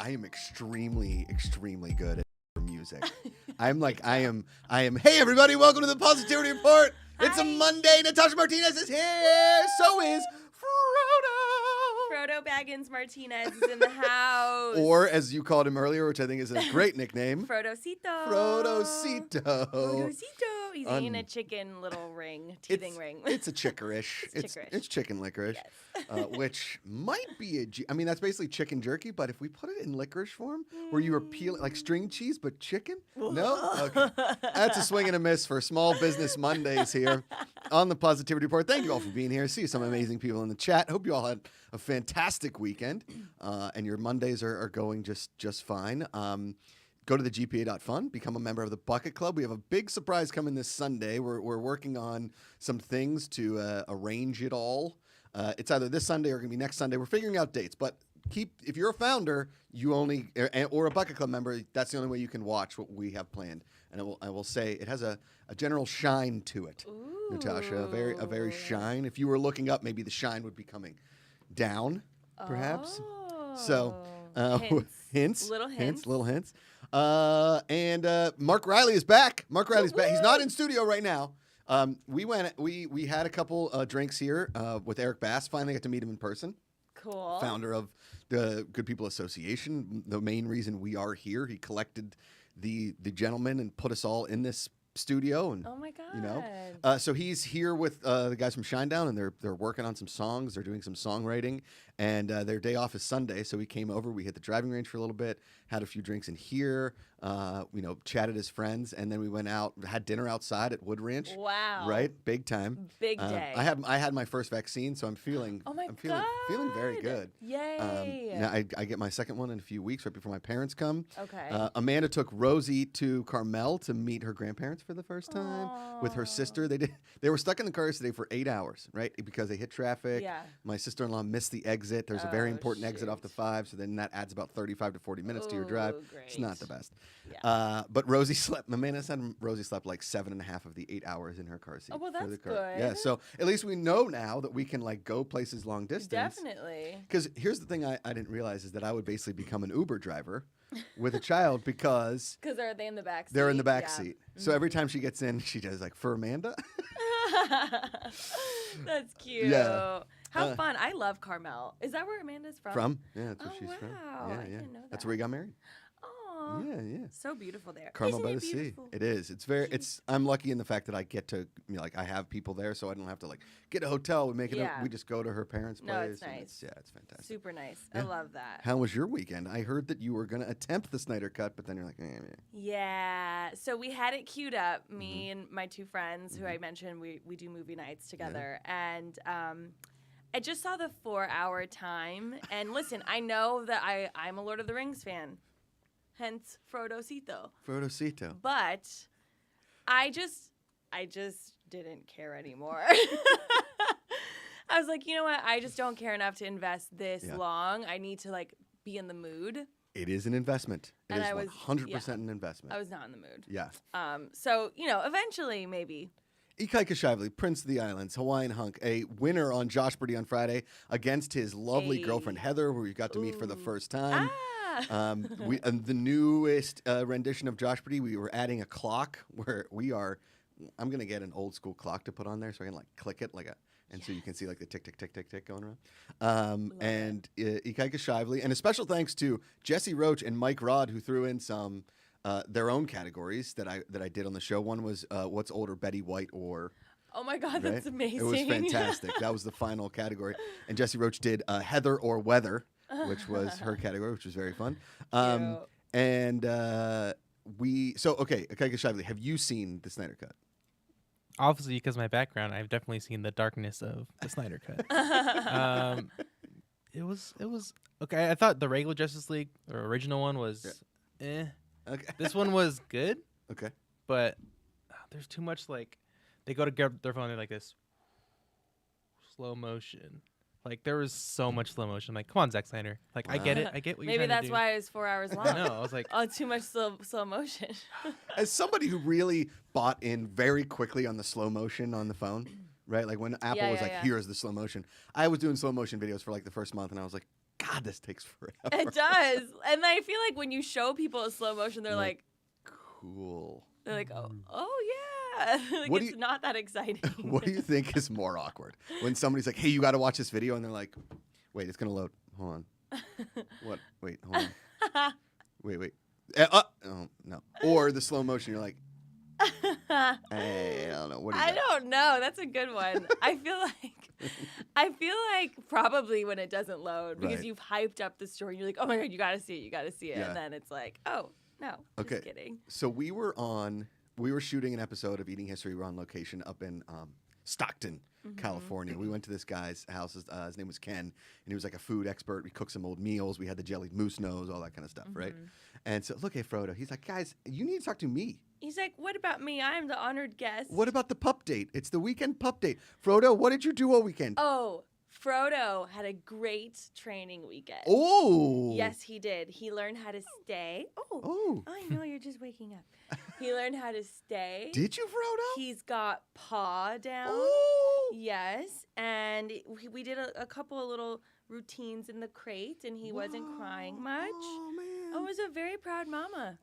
I am extremely, extremely good at music. I am. Hey, everybody! Welcome to the Positivity Report. It's a Monday. Natasha Martinez is here. So is Frodo Baggins Martinez is in the house. Or, as you called him earlier, which I think is a great nickname, Frodocito. Frodocito. He's eating a chicken little ring, teething ring. It's a chickerish. It's chicken licorice, yes. Which might be I mean, that's basically chicken jerky, but if we put it in licorice form, where you were peeling like string cheese, but chicken? No? Okay. That's a swing and a miss for Small Business Mondays here on the Positivity Report. Thank you all for being here. See some amazing people in the chat. Hope you all had a fantastic weekend, and your Mondays are going just fine. Go to the GPA.fun, become a member of the Bucket Club. We have a big surprise coming this Sunday. We're working on some things to arrange it all. It's either this Sunday or going to be next Sunday. We're figuring out dates, but if you're a founder, or a Bucket Club member, that's the only way you can watch what we have planned. And I will say it has a general shine to it, Ooh. Natasha, a very shine. If you were looking up, maybe the shine would be coming down, perhaps. Oh. So hints. Little hints. And Mark Riley is back. Mark Riley's back. He's not in studio right now. We had a couple drinks here with Eric Bass. Finally got to meet him in person. Cool. Founder of the Good People Association. The main reason we are here. He collected the gentlemen and put us all in this studio, and oh my god, you know, so he's here with the guys from Shinedown, and they're working on some songs. They're doing some songwriting, and their day off is Sunday, so we came over. We hit the driving range for a little bit, had a few drinks in here, chatted as friends, and then we went out, had dinner outside at Wood Ranch. Wow, right, big time, big day. I had my first vaccine, so I'm feeling feeling very good. Yay! Now I get my second one in a few weeks, right before my parents come. Okay. Amanda took Rosie to Carmel to meet her grandparents for the first time with her sister. They were stuck in the car today for 8 hours, right? Because they hit traffic. Yeah. My sister-in-law missed the exit. There's a very important exit off the 5, so then that adds about 35 to 40 minutes to your drive. Great. It's not the best. Yeah. But Rosie slept. Amanda said Rosie slept like 7.5 of the 8 hours in her car seat. Oh, well, for the that's car. good. Yeah. So at least we know now that we can like go places long distance. Definitely. Because here's the thing I didn't realize is that I would basically become an Uber driver with a child because are they in the back seat? they're in the back seat. So every time she gets in, she does like, for Amanda. That's cute. Yeah. How fun. I love Carmel. Is that where Amanda's from? Yeah, that's where she's from. Wow. Yeah, I didn't know That's that. where we got married. Aw. Yeah. So beautiful there. Carmel Isn't by it the sea. beautiful? It is. I'm lucky in the fact that I get to, I have people there, so I don't have to like get a hotel. We just go to her parents' place. No, it's nice. It's fantastic. Super nice. Yeah. I love that. How was your weekend? I heard that you were going to attempt the Snyder Cut, but then you're like, Yeah. So we had it queued up, me and my two friends who I mentioned, we do movie nights together. And I just saw the 4-hour time. And listen, I know that I'm a Lord of the Rings fan. Hence Frodocito. But I just didn't care anymore. I was like, you know what? I just don't care enough to invest this long. I need to like be in the mood. It is an investment. It And is I was 100% an investment. I was not in the mood. Yeah. So, eventually maybe. GPACharity, Prince of the Islands, Hawaiian Hunk, a winner on Josh Birdie on Friday against his lovely girlfriend Heather, who we got to meet for the first time. And the newest rendition of Josh Birdie, we were adding a clock where we are. I'm gonna get an old school clock to put on there so I can like click it so you can see like the tick tick tick tick tick going around. And GPACharity, and a special thanks to Jesse Roach and Mike Rod who threw in some their own categories that I did on the show. One was what's older, Betty White or. Oh my God, right? that's amazing. It was fantastic. That was the final category. And Jesse Roach did Heather or Weather, which was her category, which was very fun. GPACharity, have you seen the Snyder Cut? Obviously, because of my background, I've definitely seen the darkness of the Snyder Cut. It was okay. I thought the regular Justice League, or original one, was Okay. This one was good. Okay. But there's too much like they go to get their phone, they're like this slow motion. Like there was so much slow motion. Like, come on, Zack Snyder. Like I get it. I get what you're Maybe trying that's to do. why it was 4 hours long. No, I was like, too much slow motion. As somebody who really bought in very quickly on the slow motion on the phone, right? Like when Apple was like, here's the slow motion. I was doing slow motion videos for like the first month, and I was like, God, this takes forever. It does. And I feel like when you show people a slow motion, they're like, cool. they're like, oh yeah. Like, What do it's you- not that exciting. What do you think is more awkward? When somebody's like, hey, you got to watch this video. And they're like, wait, it's going to load. Hold on. What? Wait, hold on. Wait. Oh, no. Or the slow motion, you're like, hey, I don't know. What is I that? don't know. That's a good one. I feel like probably when it doesn't load because Right. you've hyped up the story. You're like, oh my God, you got to see it. You got to see it. Yeah. And then it's like, oh, no. Okay. Just kidding. So we were shooting an episode of Eating History. We were on location up in Stockton, California. We went to this guy's house. His name was Ken, and he was like a food expert. We cooked some old meals. We had the jellied moose nose, all that kind of stuff, right? And so, look, hey, Frodo. He's like, guys, you need to talk to me. He's like, what about me? I'm the honored guest. What about the pup date? It's the weekend pup date. Frodo, what did you do all weekend? Oh, Frodo had a great training weekend. Oh. Yes, he did. He learned how to stay. Oh. I know, you're just waking up. He learned how to stay. Did you, Frodo? He's got paw down. Oh. Yes, and we did a couple of little routines in the crate, and he wasn't crying much. Oh, man. I was a very proud mama.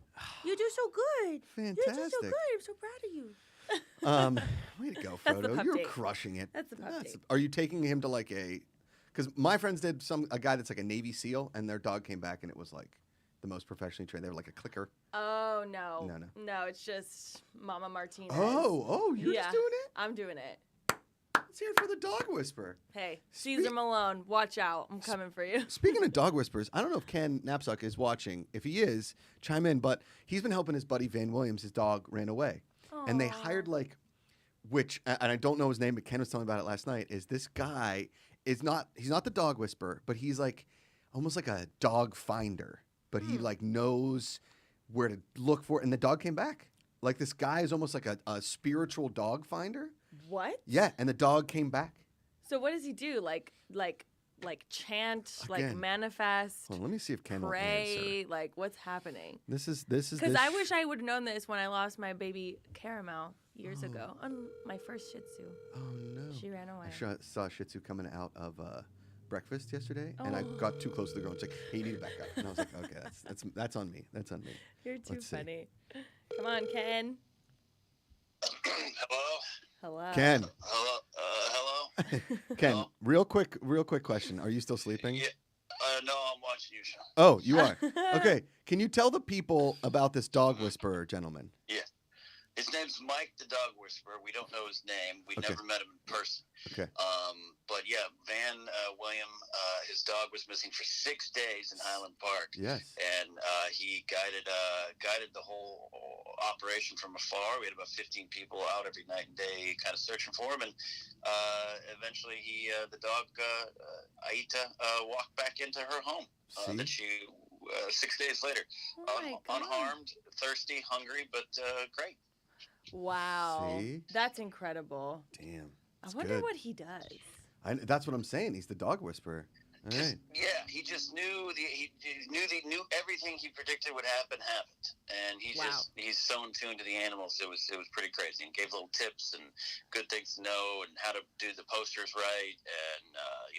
You do so good. You do so Fantastic. good. I'm so proud of you. Way to go, That's the Frodo. pup You're date. crushing it. That's the pup date. Are you taking him to like because my friends did a guy that's like a Navy SEAL, and their dog came back, and it was like the most professionally trained. They were like a clicker. Oh, no. No. No, it's just Mama Martinez. Oh, you're Yeah. just doing it? I'm doing it. Let's hear it for the dog whisperer. Hey, Caesar Malone, watch out. I'm coming for you. Speaking of dog whispers, I don't know if Ken Knapsack is watching. If he is, chime in. But he's been helping his buddy Van Williams. His dog ran away. And they Aw. hired and I don't know his name, but Ken was telling me about it last night, is this guy he's not the dog whisperer, but he's like almost like a dog finder. But he like knows where to look for it. And the dog came back. Like this guy is almost like a spiritual dog finder. What? Yeah, and the dog came back. So what does he do? Like chant, like Again. manifest, Hold on, let me see if Ken will answer. pray, like what's happening? This is Because I wish I would have known this when I lost my baby Caramel years ago on my first Shih Tzu. Oh no. She ran away. I saw a Shih Tzu coming out of breakfast yesterday, and I got too close to the girl. It's like, hey, you need to back up. And I was like, okay, that's on me. That's on me. You're too Let's see. funny. Come on, Ken. Hello? Hello. Ken, Hello? Ken, Hello? real quick question. Are you still sleeping? Yeah. No, I'm watching your show. Oh, you are. Okay. Can you tell the people about this dog whisperer gentleman? Yeah. His name's Mike the Dog Whisperer. We don't know his name. We Okay. never met him in person. Okay. But yeah, Van William, his dog was missing for 6 days in Highland Park. Yes. And he guided the whole operation from afar. We had about 15 people out every night and day, kind of searching for him. And eventually, the dog Aita walked back into her home. See? That she 6 days later, Oh my God. unharmed, thirsty, hungry, but great. Wow. See? That's incredible. Damn. I That's wonder good. what he does. That's what I'm saying. He's the dog whisperer. All right. Yeah, he just knew knew everything he predicted would happen happened, and he's so in tune to the animals. It was pretty crazy, and gave little tips and good things to know, and how to do the posters right, and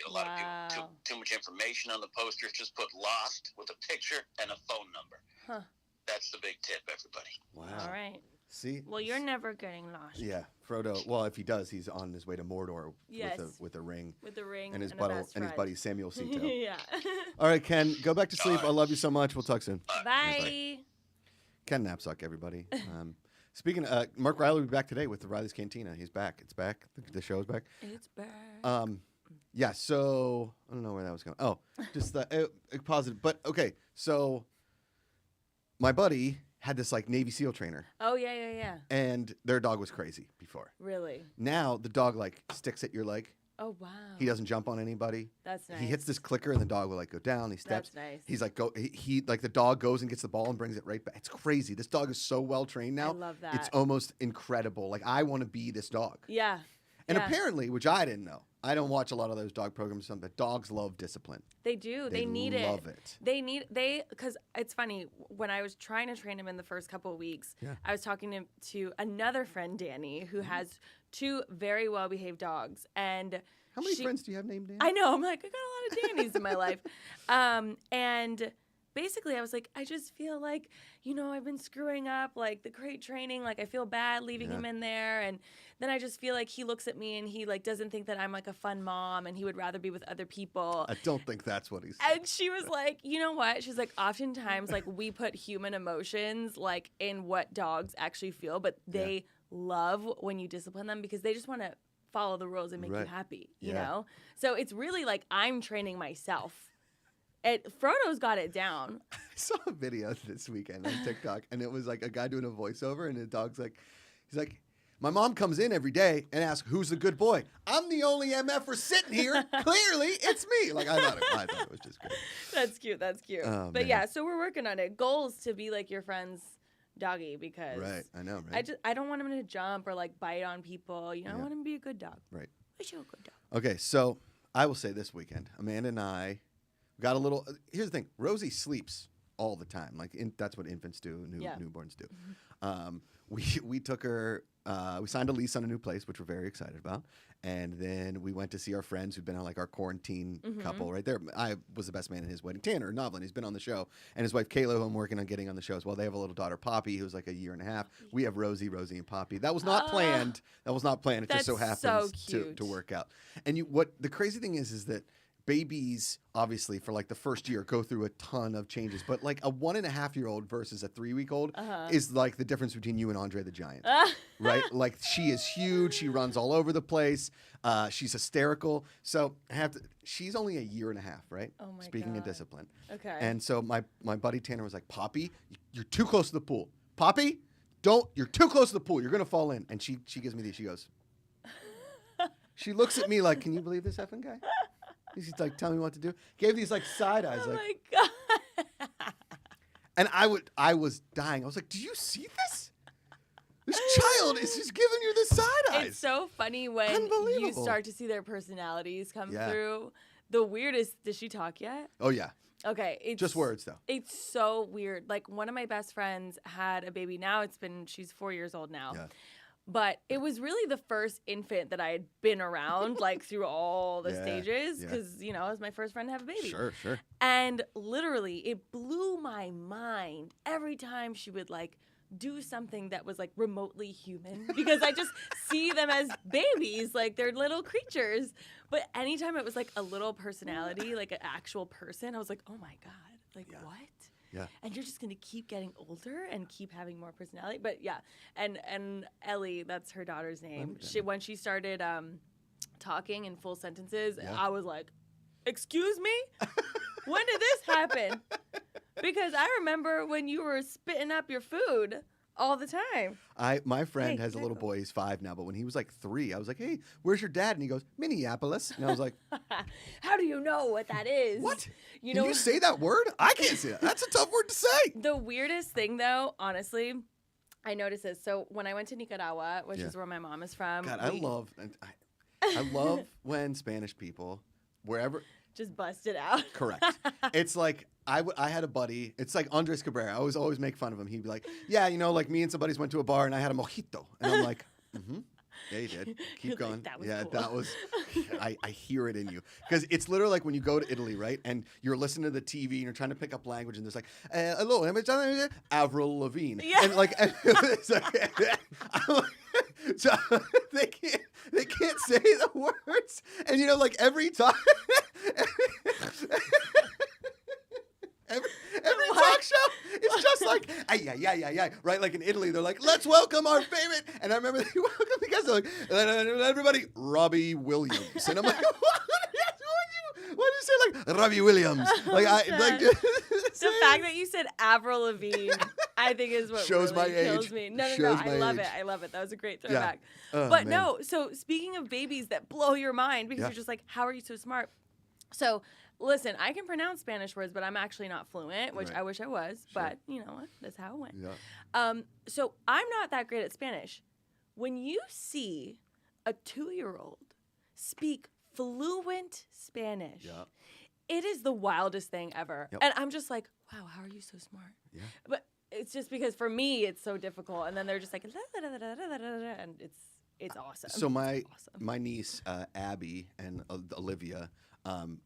a lot of people too much information on the posters. Just put "lost" with a picture and a phone number. Huh. That's the big tip, everybody. Wow. All right. See? Well, you're never getting lost. Yeah, Frodo. Well, if he does, he's on his way to Mordor Yes. with a ring With the ring and his a buddy best and his friend. buddy Samuel Cito. Yeah. All right, Ken, go back to sleep. All I right. love you so much. We'll talk soon. Bye. Ken Knapsack, everybody. Speaking of, Mark Riley will be back today with the Riley's Cantina. He's back. It's back. The show's back. It's back. Yeah, so I don't know where that was going. Oh, just positive. But okay, so my buddy had this like Navy SEAL trainer, Oh, yeah. and their dog was crazy before. Really? Now the dog like sticks at your leg. Oh, wow. He doesn't jump on anybody. That's nice. He hits this clicker and the dog will like go down. He steps. That's nice. He's like he like the dog goes and gets the ball and brings it right back. It's crazy. This dog is so well trained now. I love that. It's almost incredible. Like I want to be this dog. Yeah. And yeah. apparently, which I didn't know, I don't watch a lot of those dog programs, but dogs love discipline. They do. They need it. love it. Because it's funny, when I was trying to train him in the first couple of weeks, Yeah. I was talking to another friend, Danny, who has two very well-behaved dogs. And How many friends do you have named Danny? I know. I'm like, I got a lot of Dannys in my life. And basically, I was like, I just feel like, I've been screwing up, like, the crate training. Like, I feel bad leaving him in there. And then I just feel like he looks at me and he, like, doesn't think that I'm, like, a fun mom and he would rather be with other people. I don't think that's what he said. And she was like, you know what? She's like, oftentimes, like, we put human emotions, like, in what dogs actually feel, but they love when you discipline them because they just want to follow the rules and make you happy, you know? So it's really like I'm training myself. Frodo's got it down. I saw a video this weekend on TikTok, and it was like a guy doing a voiceover, and the dog's like, he's like, my mom comes in every day and asks, who's the good boy? I'm the only MF-er sitting here. Clearly, it's me. Like, I thought it was just great. That's cute. That's cute. Oh, but man. yeah, so we're working on it. Goals to be like your friend's doggy because I know, right? I don't want him to jump or like bite on people. I want him to be a good dog. Right. Wish you a good dog. Okay, so I will say this weekend, Amanda and I got a little. Here's the thing: Rosie sleeps all the time. Like that's what infants do, newborns do. We took her. We signed a lease on a new place, which we're very excited about. And then we went to see our friends who've been on like our quarantine couple right there. I was the best man in his wedding. Tanner Novlin, he's been on the show. And his wife, Kayla, who I'm working on getting on the show as well. They have a little daughter, Poppy, who's like a year and a half. We have Rosie, and Poppy. That was not planned. That was not planned. It just so happens to work out. And what the crazy thing is that babies, obviously, for like the first year, go through a ton of changes. But like a 1.5-year-old versus a 3-week-old is like the difference between you and Andre the Giant, right? Like she is huge. She runs all over the place. She's hysterical. So she's only a year and a half, right? Oh my Speaking God. of discipline. Okay. And so my buddy Tanner was like, Poppy, you're too close to the pool. Poppy, you're too close to the pool. You're going to fall in. And she gives me these. She goes, she looks at me like, can you believe this effing guy? He's like, tell me what to do. Gave these like side eyes. Oh like, my God. And I was dying. I was like, do you see this? This child is just giving you the side eyes. It's so funny when you start to see their personalities come through. The weirdest, does she talk yet? Oh, yeah. Okay. It's just words, though. It's so weird. Like one of my best friends had a baby. Now she's 4 years old now. Yeah. But it was really the first infant that I had been around, like through all the stages, because, it was my first friend to have a baby. Sure. And literally, it blew my mind every time she would, like, do something that was, like, remotely human, because I just see them as babies, like, they're little creatures. But anytime it was, like, a little personality, like an actual person, I was like, oh, my God, like, what? Yeah. And you're just going to keep getting older and keep having more personality. But yeah, and Ellie, that's her daughter's name. When she started talking in full sentences, I was like, excuse me? When did this happen? Because I remember when you were spitting up your food all the time. My friend has a little boy. He's 5 now, but when he was like 3, I was like, hey, where's your dad? And he goes, Minneapolis. And I was like, how do you know what that is? What? Can you say that word? I can't say that. That's a tough word to say. The weirdest thing, though, honestly, I noticed this. So when I went to Nicaragua, which is where my mom is from. God, I love when Spanish people, wherever. Just bust it out. Correct. It's like I had a buddy. It's like Andres Cabrera. I always make fun of him. He'd be like, yeah, like me and some buddies went to a bar and I had a mojito. And I'm like, yeah, you did. Keep going. That was cool. That was, I hear it in you. Because it's literally like when you go to Italy, right? And you're listening to the TV and you're trying to pick up language and there's like, hello, Avril Lavigne. Yeah. And like, it's like so they can't say the words. And like every time. Every talk show, it's just like, ay, right? Like in Italy, they're like, let's welcome our favorite. And I remember they welcomed the guys, they're like, everybody, Robbie Williams. And I'm like, what did you say? Like, Robbie Williams. Like, the fact that you said Avril Lavigne, I think is what shows really my kills age. me. No, Shows I my love age. it. I love it. That was a great throwback. Yeah. Oh, but man. no, so speaking of babies that blow your mind, because you're just like, how are you so smart? So listen, I can pronounce Spanish words, but I'm actually not fluent, which I wish I was. Sure. But you know what? That's how it went. Yeah. So I'm not that great at Spanish. When you see a 2-year-old speak fluent Spanish, it is the wildest thing ever. Yep. And I'm just like, wow, how are you so smart? Yeah. But it's just because for me, it's so difficult. And then they're just like, and it's it's awesome. So It's awesome. my niece Abby and Olivia,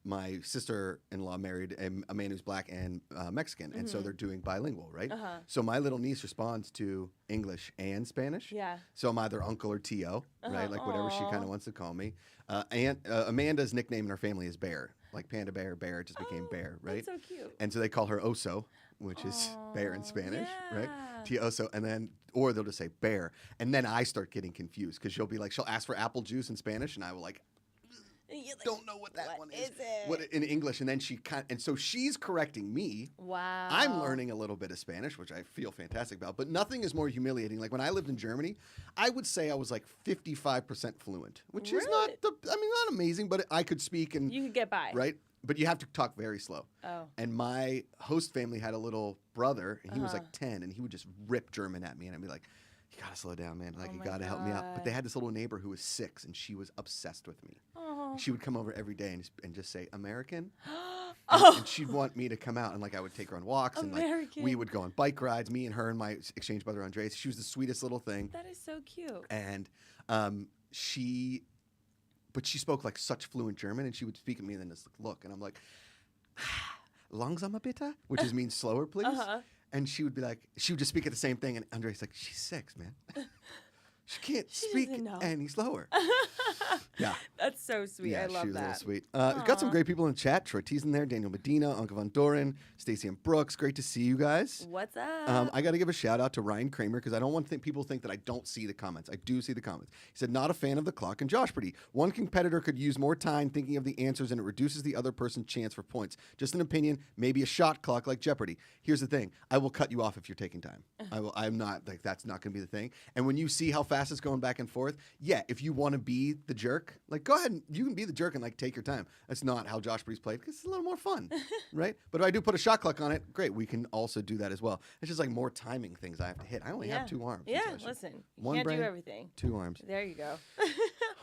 my sister-in-law married a man who's black and Mexican, and so they're doing bilingual, right? So my little niece responds to English and Spanish. Yeah. So I'm either uncle or Tio, right? Like whatever she kind of wants to call me. Amanda's nickname in her family is Bear, like Panda Bear. Bear it just became Bear, right? That's so cute. And so they call her Oso, which is bear in Spanish, right? Tia Oso, and then or they'll just say bear, and then I start getting confused because she'll ask for apple juice in Spanish, and I will don't know what that one is. What in English, and then so she's correcting me. Wow. I'm learning a little bit of Spanish, which I feel fantastic about, but nothing is more humiliating. Like when I lived in Germany, I would say I was like 55% fluent, which is not not amazing, but I could speak and you could get by. Right? But you have to talk very slow. Oh. And my host family had a little brother, and he was like 10, and he would just rip German at me, and I'd be like, you gotta slow down, man. Like, you gotta help me out. But they had this little neighbor who was 6, and she was obsessed with me. Oh. She would come over every day and just say, American? And she'd want me to come out, and like I would take her on walks, and like we would go on bike rides, me and her and my exchange brother Andres. She was the sweetest little thing. That is so cute. And she spoke like such fluent German, and she would speak at me and then just look, and I'm like, langsamer bitte, which means slower, please. And she would just speak at the same thing, and Andre's like, she's 6, man. She can't speak any slower. Yeah. That's so sweet. Yeah, I love she was that. a little sweet. Got some great people in the chat. Troy T's in there, Daniel Medina, Uncle Von Doren, Stacey and Brooks. Great to see you guys. What's up? I got to give a shout out to Ryan Kramer because I don't want people think that I don't see the comments. I do see the comments. He said, not a fan of the clock and Joshpity. One competitor could use more time thinking of the answers and it reduces the other person's chance for points. Just an opinion, maybe a shot clock like Jeopardy. Here's the thing. I will cut you off if you're taking time. I'm not, like, that's not going to be the thing. And when you see how fast it's going back and forth, yeah, if you want to be the jerk, like, go ahead and you can be the jerk and like take your time. That's not how Joshpady's played because it's a little more fun, right? But if I do put a shot clock on it, great. We can also do that as well. It's just like more timing things I have to hit. I only have 2 arms. Yeah, listen, you One can't brain, do everything. 2 arms. There you go.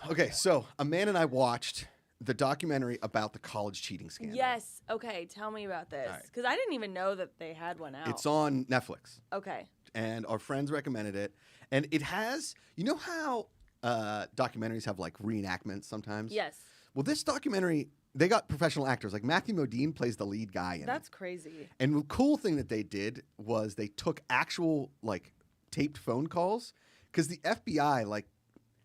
Okay, so Amanda and I watched the documentary about the college cheating scandal. Yes. Okay, tell me about this. right. Because I didn't even know that they had one out. It's on Netflix. Okay. And our friends recommended it. And it has, you know how documentaries have like reenactments sometimes? Yes. Well, this documentary, they got professional actors. Like Matthew Modine plays the lead guy in it. That's crazy. And the cool thing that they did was they took actual like taped phone calls because the FBI, like,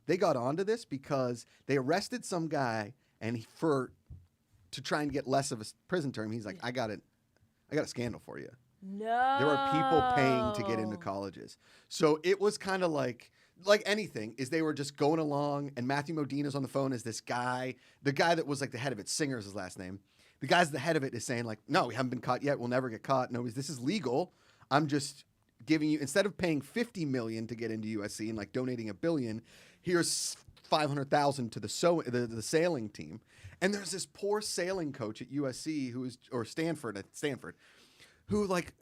they got onto this because they arrested some guy and to try and get less of a prison term. He's like, I got a scandal for you. No. There are people paying to get into colleges. So it was kind of like anything is they were just going along and Matthew Modine is on the phone as this guy, the guy that was like the head of it, Singer is his last name. The guy's the head of it is saying like, no, we haven't been caught yet. We'll never get caught. No, this is legal. I'm just giving you, instead of paying $50 million to get into USC and like donating $1 billion, here's $500,000 to the sailing team. And there's this poor sailing coach at USC or Stanford, who like,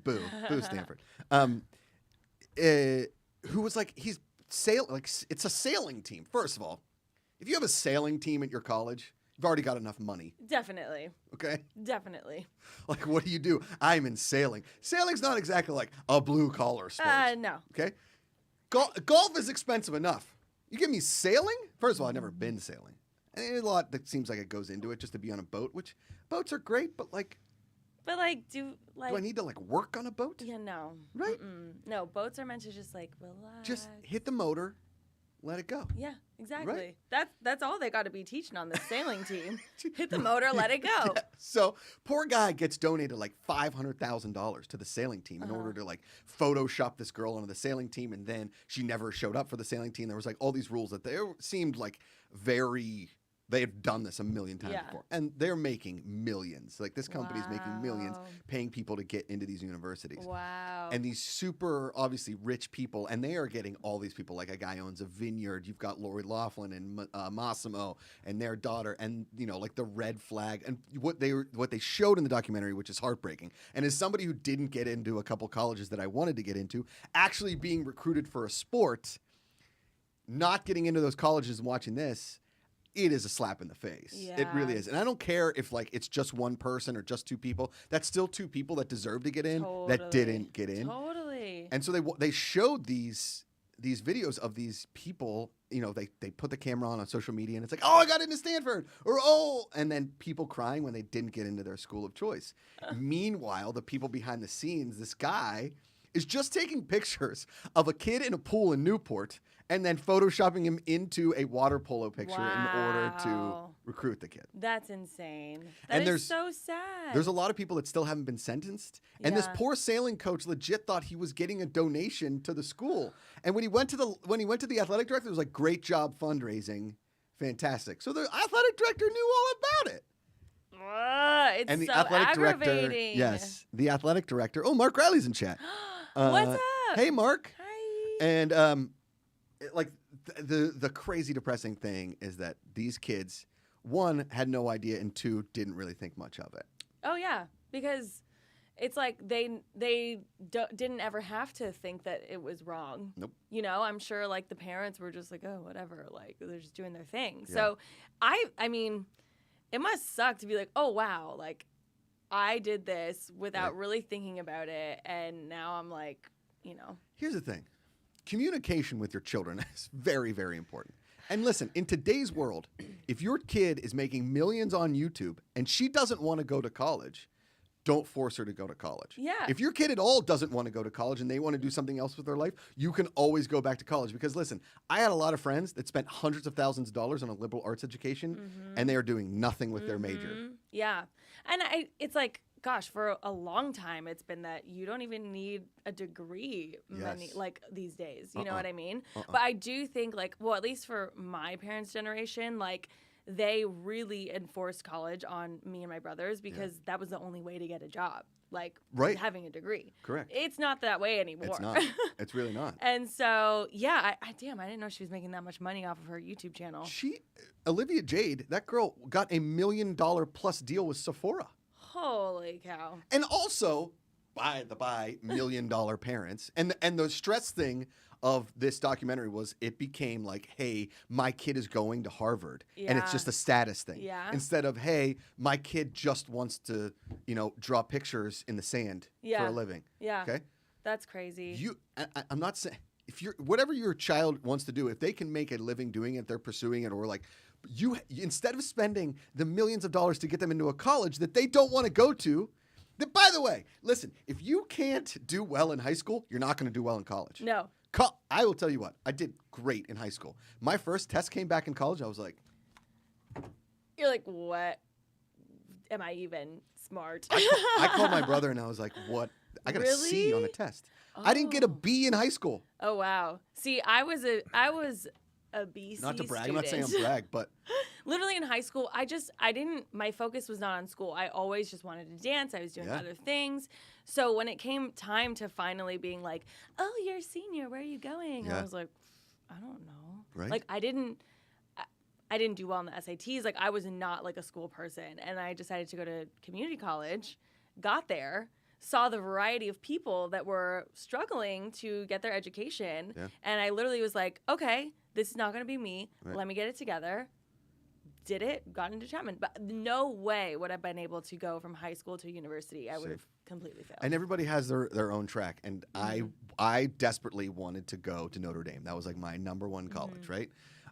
boo Stanford. Who was like, it's a sailing team. First of all, if you have a sailing team at your college, you've already got enough money. Definitely. Okay? Definitely. Like, what do? I'm in sailing. Sailing's not exactly like a blue-collar sport. No. Okay? Golf is expensive enough. You give me sailing? First of all, I've never been sailing. And a lot that seems like it goes into it just to be on a boat, which boats are great, but like... But like, do I need to like work on a boat? Yeah, no. Right? No, boats are meant to just like relax. Just hit the motor, let it go. Yeah, exactly. Right? That's all they got to be teaching on the sailing team. Hit the motor, let it go. Yeah. So poor guy gets donated like $500,000 to the sailing team in order to like Photoshop this girl onto the sailing team, and then she never showed up for the sailing team. There was like all these rules that they seemed like very. They have done this a million times before. And they're making millions. Like, this company's making millions paying people to get into these universities. Wow. And these super, obviously, rich people, and they are getting all these people. Like, a guy owns a vineyard. You've got Lori Loughlin and Massimo and their daughter. And, you know, like, the red flag. And what they showed in the documentary, which is heartbreaking. And as somebody who didn't get into a couple colleges that I wanted to get into, actually being recruited for a sport, not getting into those colleges and watching this, it is a slap in the face. Yeah. It really is. And I don't care if like it's just one person or just 2 people. That's still 2 people that deserve to get in that didn't get in. Totally. And so they showed these these videos of these people, they put the camera on social media and it's like, oh, I got into Stanford, or and then people crying when they didn't get into their school of choice. Meanwhile, the people behind the scenes, this guy is just taking pictures of a kid in a pool in Newport and then photoshopping him into a water polo picture in order to recruit the kid. That's insane. That is so sad. There's a lot of people that still haven't been sentenced. And this poor sailing coach legit thought he was getting a donation to the school. And when he went to the athletic director, it was like, great job fundraising. Fantastic. So the athletic director knew all about it. It's and the so athletic aggravating. director, yes, the athletic director. Oh, Mark Riley's in chat. What's up? Hey, Mark. Hi. And the crazy depressing thing is that these kids, one, had no idea, and two, didn't really think much of it. Oh yeah, because it's like they didn't ever have to think that it was wrong. Nope. I'm sure like the parents were just like, oh, whatever, like they're just doing their thing. Yeah. So I mean, it must suck to be like, oh wow, like I did this without really thinking about it, and now I'm like, Here's the thing. Communication with your children is very, very important. And listen, in today's world, if your kid is making millions on YouTube and she doesn't want to go to college, don't force her to go to college. Yeah. If your kid at all doesn't want to go to college and they want to do something else with their life, you can always go back to college. Because listen, I had a lot of friends that spent hundreds of thousands of dollars on a liberal arts education, and they are doing nothing with their major. Yeah. And it's like, gosh, for a long time, it's been that you don't even need a degree like these days. You know what I mean? But I do think like, well, at least for my parents' generation, like they really enforced college on me and my brothers because that was the only way to get a job. Like having a degree. Correct. It's not that way anymore. It's not. It's really not. And so, yeah, I didn't know she was making that much money off of her YouTube channel. Olivia Jade, that girl got $1 million plus deal with Sephora. Holy cow. And also, by $1 million parents. And the stress thing of this documentary was it became like, hey, my kid is going to Harvard. And it's just a status thing. Yeah. Instead of, hey, my kid just wants to, draw pictures in the sand for a living. Yeah. Okay? That's crazy. I'm not saying, whatever your child wants to do, if they can make a living doing it, they're pursuing it, or like, instead of spending the millions of dollars to get them into a college that they don't want to go to, that, by the way, listen, if you can't do well in high school, you're not going to do well in college. No. I will tell you what, I did great in high school. My first test came back in college, I was like... You're like, what? Am I even smart? I called my brother and I was like, what? I got a C on the test. Oh. I didn't get a B in high school. Oh, wow. See, I was a BC Not to brag. student. I'm not saying I'm brag, but literally in high school, my focus was not on school. I always just wanted to dance. I was doing other things. So when it came time to finally being like, oh, you're a senior, where are you going? I was like, I don't know. Right. Like I didn't do well in the SATs. Like I was not like a school person. And I decided to go to community college, got there, saw the variety of people that were struggling to get their education. Yeah. And I literally was like, okay, this is not going to be me. Right. Let me get it together. Did it, got into Chapman. But no way would I have been able to go from high school to university. I would have completely failed. And everybody has their own track. And I desperately wanted to go to Notre Dame. That was like my number one college, right?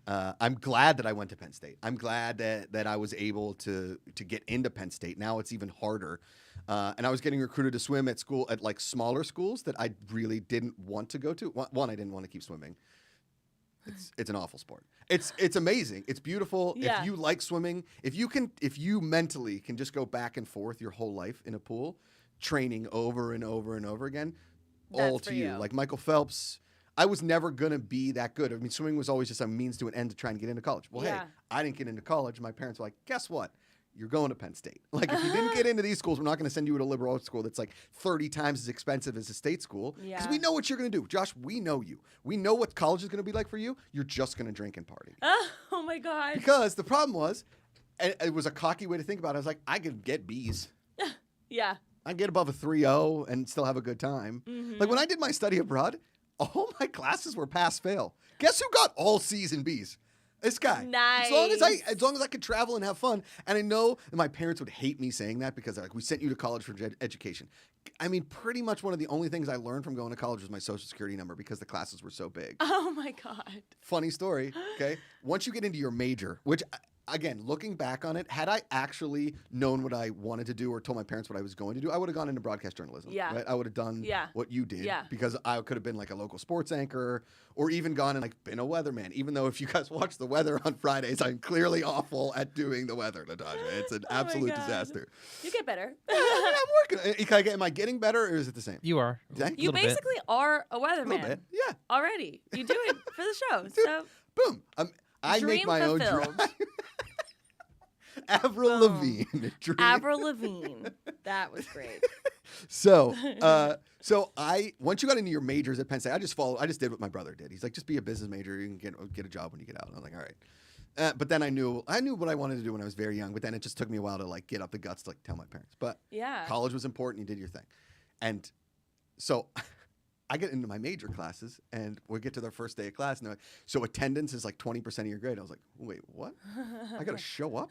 I'm glad that I went to Penn State. I'm glad that I was able to get into Penn State. Now it's even harder. And I was getting recruited to swim at school at like smaller schools that I really didn't want to go to. One, I didn't want to keep swimming. It's an awful sport. It's amazing. It's beautiful. Yeah. If you like swimming, if you mentally can just go back and forth your whole life in a pool, training over and over and over again, all to you. Like Michael Phelps, I was never gonna be that good. I mean, swimming was always just a means to an end to try and get into college. Well, hey, I didn't get into college. My parents were like, guess what? You're going to Penn State. Like, if you didn't get into these schools, we're not going to send you to a liberal arts school that's like 30 times as expensive as a state school. Because we know what you're going to do. Josh, we know you. We know what college is going to be like for you. You're just going to drink and party. Oh, my God. Because the problem was, and it was a cocky way to think about it. I was like, I could get B's. Yeah. I can get above a 3.0 and still have a good time. Mm-hmm. Like, when I did my study abroad, all my classes were pass-fail. Guess who got all C's and B's? This guy. Nice. As long as I could travel and have fun. And I know that my parents would hate me saying that because they're like, we sent you to college for education. I mean, pretty much one of the only things I learned from going to college was my social security number because the classes were so big. Oh my God. Funny story. Okay. Once you get into your major, which again, looking back on it, had I actually known what I wanted to do or told my parents what I was going to do, I would have gone into broadcast journalism. Yeah. Right? I would have done what you did. Yeah. Because I could have been like a local sports anchor or even gone and like been a weatherman. Even though if you guys watch the weather on Fridays, I'm clearly awful at doing the weather, Natasha. It's an absolute disaster. You get better. I'm working. Am I getting better or is it the same? You are. You basically are a A little weatherman bit. Yeah. already. You do it for the show. Dude, So boom. I make dream my own fulfilled. dream. Avril Lavigne. Dream. Avril Lavigne. That was great. So once you got into your majors at Penn State, I just did what my brother did. He's like, just be a business major. You can get a job when you get out. And I was like, all right. But then I knew what I wanted to do when I was very young. But then it just took me a while to like get up the guts to like tell my parents. But Yeah. college was important. You did your thing, and so I get into my major classes, and we get to their first day of class, and they're like, so attendance is like 20% of your grade. I was like, wait, what? I got to show up?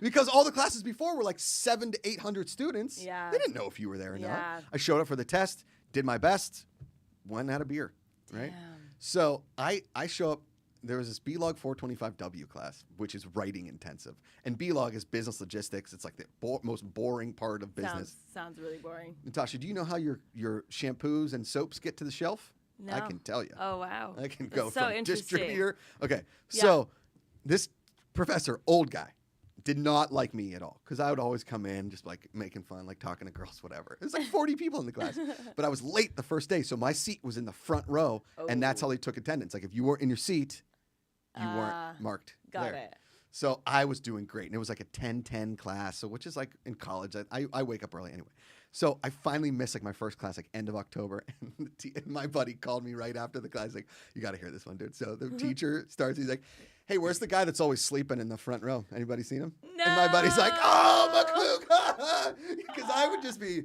Because all the classes before were like 700 to 800 students. Yeah. They didn't know if you were there or Yeah. not. I showed up for the test, did my best, went and had a beer, right? Damn. So I show up. There was this B-Log 425W class, which is writing intensive. And B-Log is business logistics. It's like the most boring part of business. Sounds really boring. Natasha, do you know how your shampoos and soaps get to the shelf? No. I can tell you. Oh wow. I can That's go so from interesting. distributor. Okay, Yeah. so this professor, old guy, did not like me at all because I would always come in just like making fun, like talking to girls, whatever. There's like 40 people in the class, but I was late the first day, so my seat was in the front row, and that's how they took attendance. Like if you weren't in your seat, you weren't marked. Got there. it. So I was doing great, and it was like a 10-10 class, so which is like in college. I wake up early anyway. So I finally missed like my first class, like end of October, and my buddy called me right after the class, like, you got to hear this one, dude. So the teacher starts, he's like, hey, where's the guy that's always sleeping in the front row? Anybody seen him? No. And my buddy's like, oh, Macuga! Because I would just be,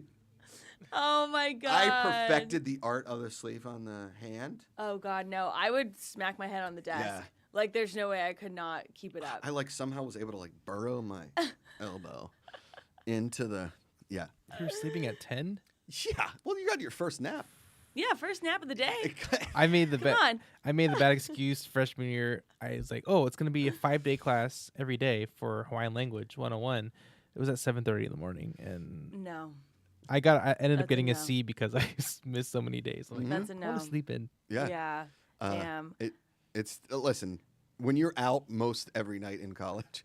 Oh my God. I perfected the art of the sleeve on the hand. Oh God, no. I would smack my head on the desk. Yeah. Like there's no way I could not keep it up. I like somehow was able to like burrow my elbow into the, yeah. You were sleeping at 10? Yeah. Well, you got your first nap. Yeah, first nap of the day. I made the Come on. I made the bad excuse freshman year. I was like, oh, it's gonna be a 5-day class every day for Hawaiian language 101. It was at 7:30 in the morning, and No. I ended That's up getting a a no. C because I missed so many days. I'm like, That's a I no. want to sleep in. Yeah. Yeah. Damn. It's listen, when you're out most every night in college,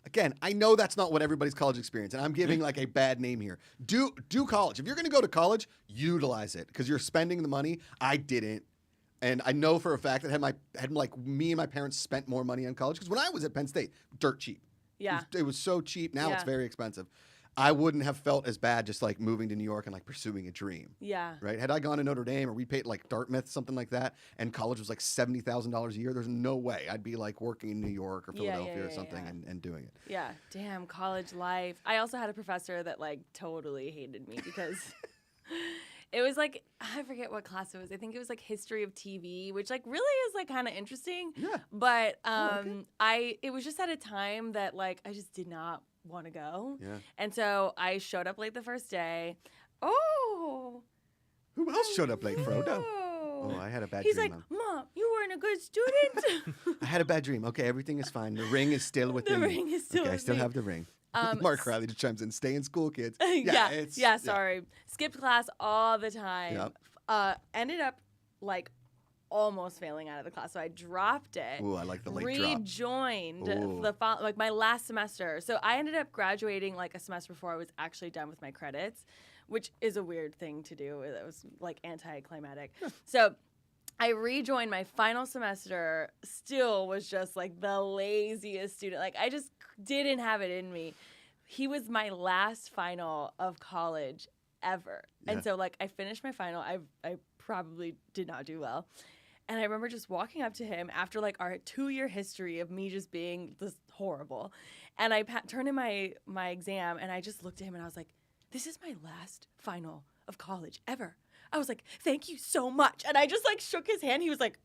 again, I know that's not what everybody's college experience, and I'm giving like a bad name here. Do college. If you're going to go to college, utilize it because you're spending the money. I didn't. And I know for a fact that had like me and my parents spent more money on college because when I was at Penn State, dirt cheap. Yeah. It was so cheap. Now it's Yeah. very expensive. I wouldn't have felt as bad just like moving to New York and like pursuing a dream. Yeah. Right? Had I gone to Notre Dame or we paid like Dartmouth, something like that, and college was like $70,000 a year, there's no way I'd be like working in New York or Yeah, Philadelphia or yeah, something yeah. and doing it. Yeah. Damn, college life. I also had a professor that like totally hated me because it was like, I forget what class it was. I think it was like history of TV, which like really is like kind of interesting. Yeah. But okay. it was just at a time that like I just did not want to go. Yeah. And so I showed up late the first day. Oh. Who else showed up late, Frodo? Oh. Oh, I had a bad He's dream. like, Mom, you weren't a good student. I had a bad dream. Okay, everything is fine. The ring is still with me. ring is still okay, I with still me. have the ring. Um, Mark Riley just chimes in. Stay in school, kids. Yeah, sorry. Skipped class all the time. Yep. Ended up like almost failing out of the class, so I dropped it. Ooh, I like the late drop. Rejoined Ooh. like my last semester. So I ended up graduating like a semester before I was actually done with my credits, which is a weird thing to do. It was like anticlimactic. So I rejoined my final semester, still was just like the laziest student. Like I just didn't have it in me. He was my last final of college ever. Yeah. And so like I finished my final. I probably did not do well. And I remember just walking up to him after like our 2-year history of me just being this horrible. And I turned in my exam and I just looked at him and I was like, this is my last final of college ever. I was like, thank you so much. And I just like shook his hand. He was like,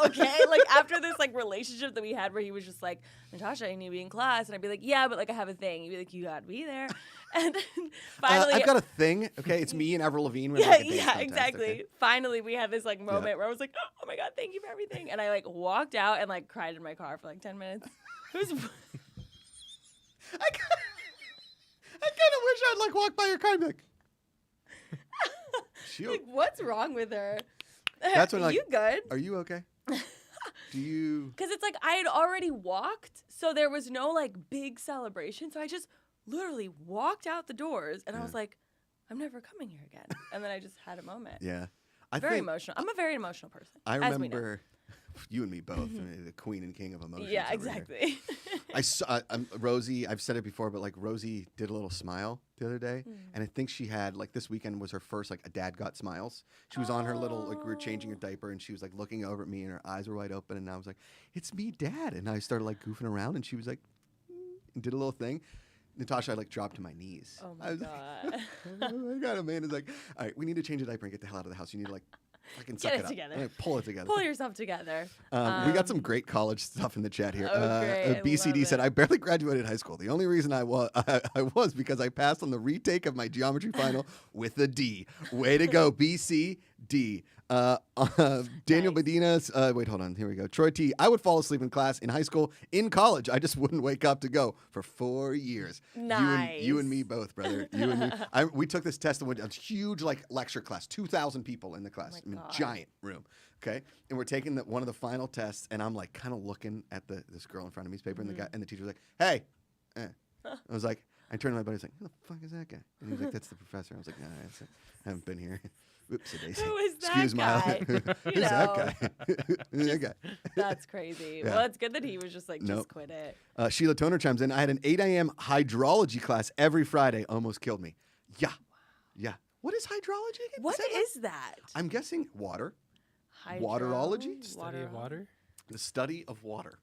okay. Like after this like relationship that we had where he was just like, Natasha, I need to be in class. And I'd be like, yeah, but like I have a thing. He'd be like, you gotta be there. And then finally. I've got a thing. Okay. It's me and Avril Lavigne. When Yeah, like a dance yeah, contest, exactly. okay? Finally, we had this like moment where I was like, oh my God, thank you for everything. And I like walked out and like cried in my car for like 10 minutes. It was. I kind of wish I'd like walk by your car and be like, Like, what's wrong with her? That's when, like, you good? are you okay? Do you? Because it's like I had already walked, so there was no like big celebration. So I just literally walked out the doors, and I was like, I'm never coming here again. And then I just had a moment. Yeah. Very emotional. I'm a very emotional person. I as we know. remember you and me both, the queen and king of emotions. Yeah, over here. exactly. I saw Rosie. I've said it before, but like Rosie did a little smile the other day, and I think she had like this weekend was her first like a dad got smiles. She was on her little like we were changing her diaper, and she was like looking over at me, and her eyes were wide open, and I was like, "It's me, Dad," and I started like goofing around, and she was like, and did a little thing. Natasha, I like dropped to my knees. Oh I my was God. Like, oh my God, Amanda's like, all right, we need to change a diaper and get the hell out of the house. You need to like fucking suck Get it it up. together. Like, pull it together. Pull yourself together. We got some great college stuff in the chat here. Oh, great. I BCD love said, it. I barely graduated high school. The only reason I was because I passed on the retake of my geometry final with a D. Way to go, BCD. Daniel Nice. Medina's, wait, hold on. Here we go. Troy T. I would fall asleep in class in high school, in college. I just wouldn't wake up to go for 4 years. Nice. You and me both, brother. You and me. We took this test and went a huge like lecture class, 2,000 people in the class. Oh my God. Giant room. Okay. And we're taking one of the final tests, and I'm like kind of looking at this girl in front of me's paper, and the teacher was like, hey. I was like, I turned to my buddy, I was like, who the fuck is that guy? And he was like, that's the professor. I was like, nah, I haven't been here. Whoops, Daisy. Who is that Excuse guy? my Who's that guy? Who's that guy? That's crazy. Yeah. Well, it's good that he was just like, Nope. just quit it. Sheila Toner chimes in. I had an 8 a.m. hydrology class every Friday. Almost killed me. Yeah. Yeah. What is hydrology again? What Say that? is that? I'm guessing water. Hydro- Waterology? Study of water, The study of water.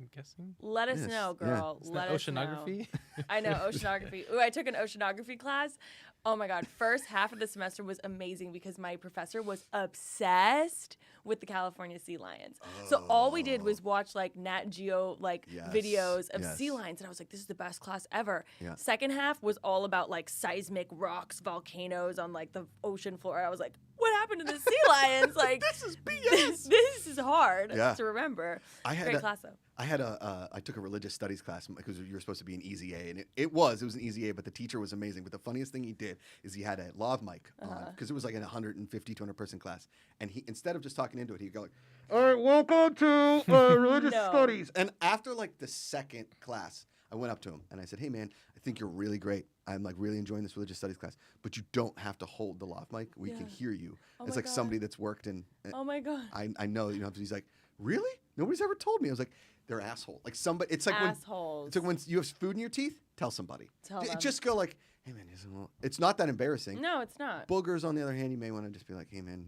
I'm guessing. Let us Yes, know, yeah. girl. Is Let that us know. oceanography? I know, oceanography. Ooh, I took an oceanography class. Oh my God. First half of the semester was amazing because my professor was obsessed with the California sea lions. So all we did was watch like Nat Geo like Yes, videos of yes. sea lions. And I was like, this is the best class ever. Yeah. Second half was all about like seismic rocks, volcanoes on like the ocean floor. I was like, what happened to the sea lions? Like This is BS. this is hard Yeah. to remember. I had Great a- class though. I took a religious studies class because you were supposed to be an easy A, and it was an easy A, but the teacher was amazing. But the funniest thing he did is he had a lav mic on because it was like an 150, 200 person class, and he instead of just talking into it, he'd go like, "All right, welcome to religious No. studies." And after like the second class, I went up to him and I said, "Hey man, I think you're really great. I'm like really enjoying this religious studies class, but you don't have to hold the lav mic. We can Yeah. hear you." Oh it's my like God. somebody that's worked in. Oh my God. I know, you know. He's like, "Really? Nobody's ever told me." I was like, "They're asshole." Like somebody. It's like Assholes. it's like when you have food in your teeth. Tell somebody. Tell them. Just go like, "Hey man, it's not that embarrassing." No, it's not. Boogers, on the other hand, you may want to just be like, "Hey man,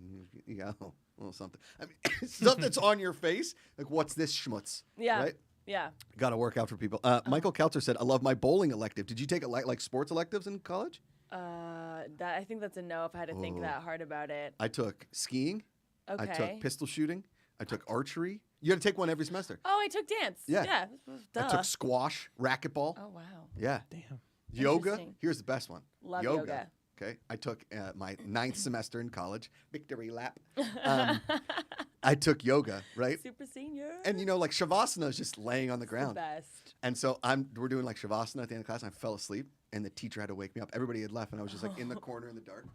you got a little something." I mean, stuff that's on your face. Like, what's this schmutz? Yeah. Right. Yeah. Got to work out for people. Michael Kelter said, "I love my bowling elective." Did you take like sports electives in college? That I think that's a no if I had to think Oh. that hard about it. I took skiing. Okay. I took pistol shooting. I took archery. You got to take one every semester. Oh, I took dance. Yeah. Yeah. Duh. I took squash, racquetball. Oh wow. Yeah. Damn. Yoga. Interesting. Here's the best one. Love yoga. Okay. I took my 9th semester in college. Victory lap. I took yoga, right? Super senior. And you know, like Shavasana is just laying on the The ground. best. And so we're doing like Shavasana at the end of class, and I fell asleep, and the teacher had to wake me up. Everybody had left, and I was just like in the corner in the dark.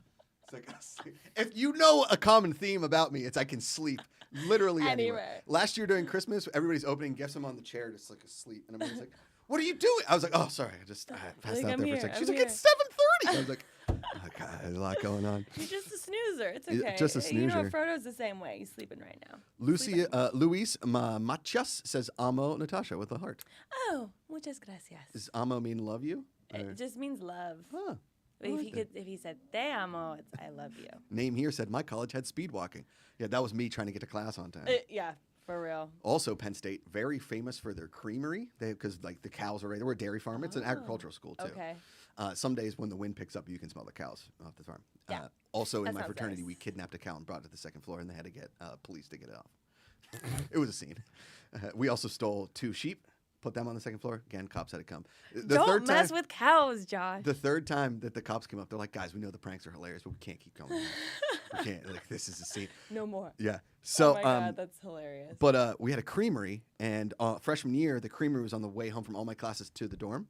It's like, if you know a common theme about me, it's I can sleep literally anywhere. Anywhere. Last year during Christmas, everybody's opening gifts. I'm on the chair just like asleep, and I'm just like, "What are you doing?" I was like, "Oh, sorry, I passed Like, out I'm there for a here, second." I'm She's like, here. "It's 7:30." I was like, "Oh God, there's a lot going on." You're just a snoozer. It's Yeah, okay. just a You know, snoozer. Frodo's the same way. He's sleeping right now. Luis Machas says, "Amo Natasha" with a heart. Oh, muchas gracias. Does "amo" mean love you? Or- It just means love. Huh. I If like he that. if he said te amo, it's I love you. Name here said my college had speed walking. Yeah, that was me trying to get to class on time. Yeah, for real. Also, Penn State very famous for their creamery. Because like the cows are right. They were a dairy farm. It's an agricultural school too. Okay. Some days when the wind picks up, you can smell the cows off the farm. Yeah. Also, in That my sounds fraternity, nice. we kidnapped a cow and brought it to the second floor, and they had to get police to get it off. It was a scene. We also stole 2 sheep, put them on the second floor. Again, cops had to come. Don't mess with cows, Josh. The third time that the cops came up, they're like, guys, we know the pranks are hilarious, but we can't keep going. We can't. Like, this is a scene. No more. Yeah. So, oh my God, that's hilarious. but we had a creamery, and freshman year, the creamery was on the way home from all my classes to the dorm.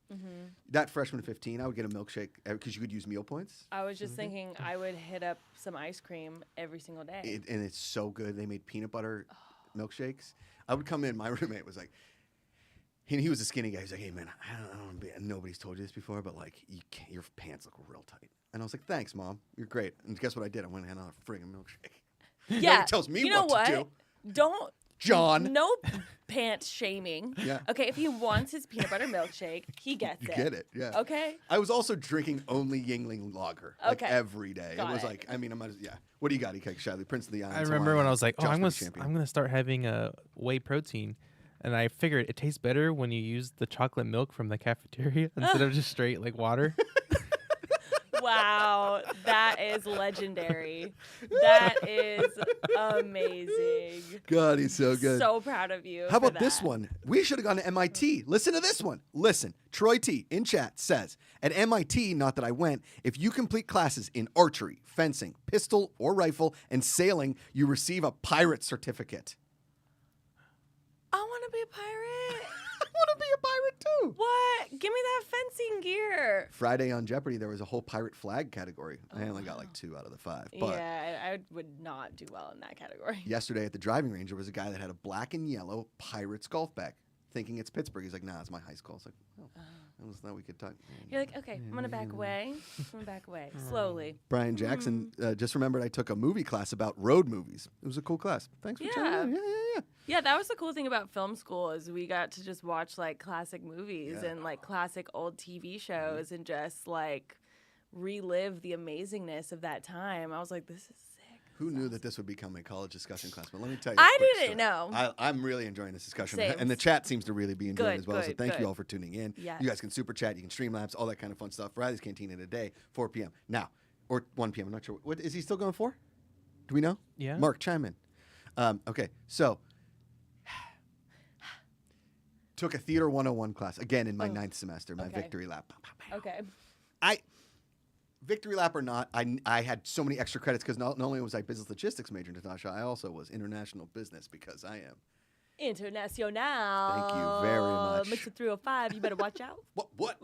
That freshman 15, I would get a milkshake because you could use meal points. I was just thinking I would hit up some ice cream every single day. And it's so good. They made peanut butter milkshakes. I would come in. My roommate was like, he was a skinny guy. He's like, hey, man, I don't know, nobody's told you this before, but like, your pants look real tight. And I was like, thanks, Mom. You're great. And guess what I did? I went and had another friggin' milkshake. Yeah. Nobody tells me you know what to do. Don't. John. No pants shaming. Yeah. Okay, if he wants his peanut butter milkshake, he gets You it. get it, yeah. Okay. I was also drinking only Yingling lager, like Okay. every day. Got it was it. like, I mean, yeah. What do you got, Ike Shiley? Prince of the Islands. I remember when I was like, Josh I'm Briggs champion. gonna start having a whey protein, and I figured it tastes better when you use the chocolate milk from the cafeteria instead of just straight like water. Wow, that is legendary. That is amazing. God, he's so good. So proud of you. How for about this that. one? We should have gone to MIT. Listen to this one. Listen. Troy T in chat says, at MIT, not that I went, if you complete classes in archery, fencing, pistol or rifle, and sailing, you receive a pirate certificate. I want to be a pirate. I want to be a pirate too. What? Give me that fencing gear. Friday on Jeopardy, there was a whole pirate flag category. I only got like 2 out of the 5. But Yeah, I would not do well in that category. yesterday at the driving range, there was a guy that had a black and yellow Pirates golf bag, thinking it's Pittsburgh. He's like, nah, it's my high school. It's like, oh, I was thought we could talk. You're like, okay, I'm gonna back away. I'm gonna back away slowly. Brian Jackson just remembered I took a movie class about road movies. It was a cool class. Thanks for chiming in. Yeah. Yeah, that was the cool thing about film school is we got to just watch like classic movies Yeah. and like classic old TV shows and just like relive the amazingness of that time. I was like, this is sick. Who knew that this would become a college discussion class? But let me tell you. I a quick didn't story. know. I'm really enjoying this discussion. Same. And the chat seems to really be enjoying it Good, as well. So good, thank you good. all for tuning in. Yes. You guys can super chat. You can stream labs, all that kind of fun stuff. Riley's Cantina today, 4 p.m. Now, or 1 p.m. I'm not sure. What is he still going for? Do we know? Yeah. Mark, chime in. Okay, so took a Theater 101 class again in my 9th semester, my Okay. victory lap. Okay. Victory lap or not, I had so many extra credits because not only was I business logistics major, Natasha, I also was international business because I am. International. Thank you very much. Mr. 305, you better watch out. What?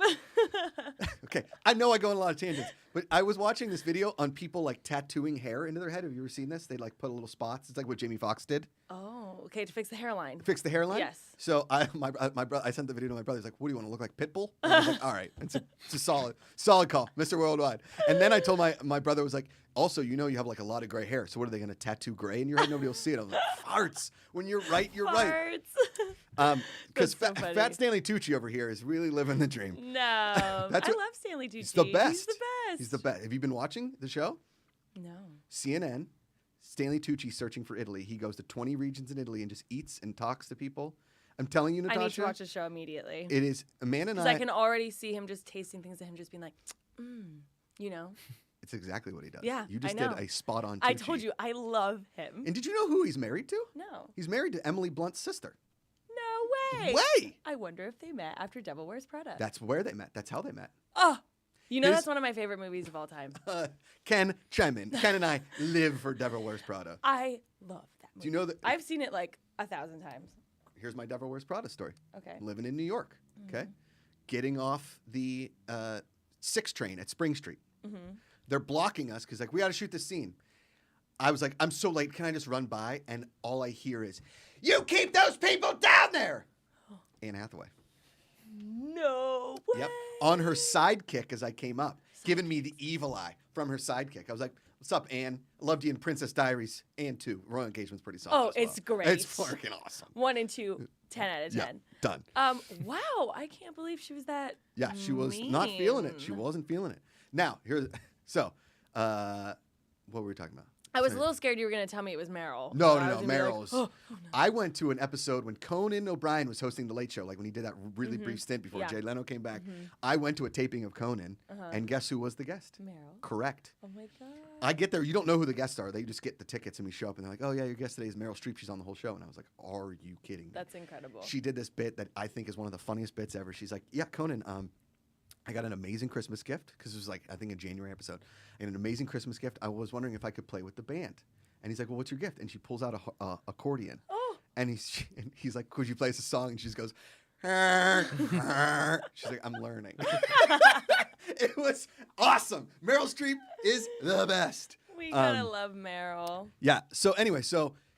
Okay, I know I go on a lot of tangents, but I was watching this video on people like tattooing hair into their head. Have you ever seen this? They like put little spots. It's like what Jamie Foxx did. Oh, okay, to fix the hairline. Fix the hairline? Yes. So my brother, I sent the video to my brother. He's like, what do you want to look like, Pitbull? And I was like, all right. It's a solid call, Mr. Worldwide. And then I told my brother was like, also, you know you have like a lot of gray hair. So what are they going to tattoo gray in your head? Nobody will see it. I was like, farts. When you're right, you're right. Because That's so funny. Fat Stanley Tucci over here is really living the dream. No. I That's what- love Stanley Tucci. He's the best. He's the best. He's the best. Have you been watching the show? No. CNN, Stanley Tucci searching for Italy. He goes to 20 regions in Italy and just eats and talks to people. I'm telling you, Natasha. I need to watch the show immediately. It is Amanda and Because I can already see him just tasting things and him just being like, you know. It's exactly what he does. Yeah, You just I know. did a spot on Tucci. I told you, I love him. And did you know who he's married to? No. He's married to Emily Blunt's sister. No way. Way! I wonder if they met after Devil Wears Prada. That's where they met. That's how they met. Oh, you know His- that's one of my favorite movies of all time. Ken, chime in. Ken and I live for Devil Wears Prada. I love that movie. Do you know that? I've seen it like 1,000 times. Here's my Devil Wears Prada story. Okay. Living in New York. Okay. Getting off the 6 train at Spring Street. They're blocking us because like we got to shoot this scene. I was like, I'm so late. Can I just run by? And all I hear is, "You keep those people down there." Anne Hathaway. No way. Yep. On her sidekick as I came up, giving me the evil eye from her sidekick. I was like, "What's up, Anne? I loved you in Princess Diaries and 2. Royal Engagement's pretty solid." Oh, as well. it's great. It's fucking awesome. 1 and 2, 10 out of 10. Yeah, done. Wow, I can't believe she was that. Yeah, she was not feeling it. She wasn't feeling it. Now, here's so what were we talking about? I was a little scared you were going to tell me it was Meryl. No, So I was gonna be like, Meryl's. oh, no. I went to an episode when Conan O'Brien was hosting The Late Show, like when he did that really brief stint before Yeah. Jay Leno came back. I went to a taping of Conan, and guess who was the guest? Meryl. Correct. Oh my God. I get there. You don't know who the guests are. They just get the tickets, and we show up, and they're like, "Oh yeah, your guest today is Meryl Streep. She's on the whole show." And I was like, "Are you kidding me?" That's incredible. She did this bit that I think is one of the funniest bits ever. She's like, "Yeah, Conan, I got an amazing Christmas gift because it was like I think a January episode, and an amazing Christmas gift. I was wondering if I could play with the band." And he's like, "Well, what's your gift?" And she pulls out a accordion. Oh. And he's like, "Could you play us a song?" And she just goes, she's like, "I'm learning." It was awesome. Meryl Streep is the best. We gotta love Meryl. Yeah. So anyway,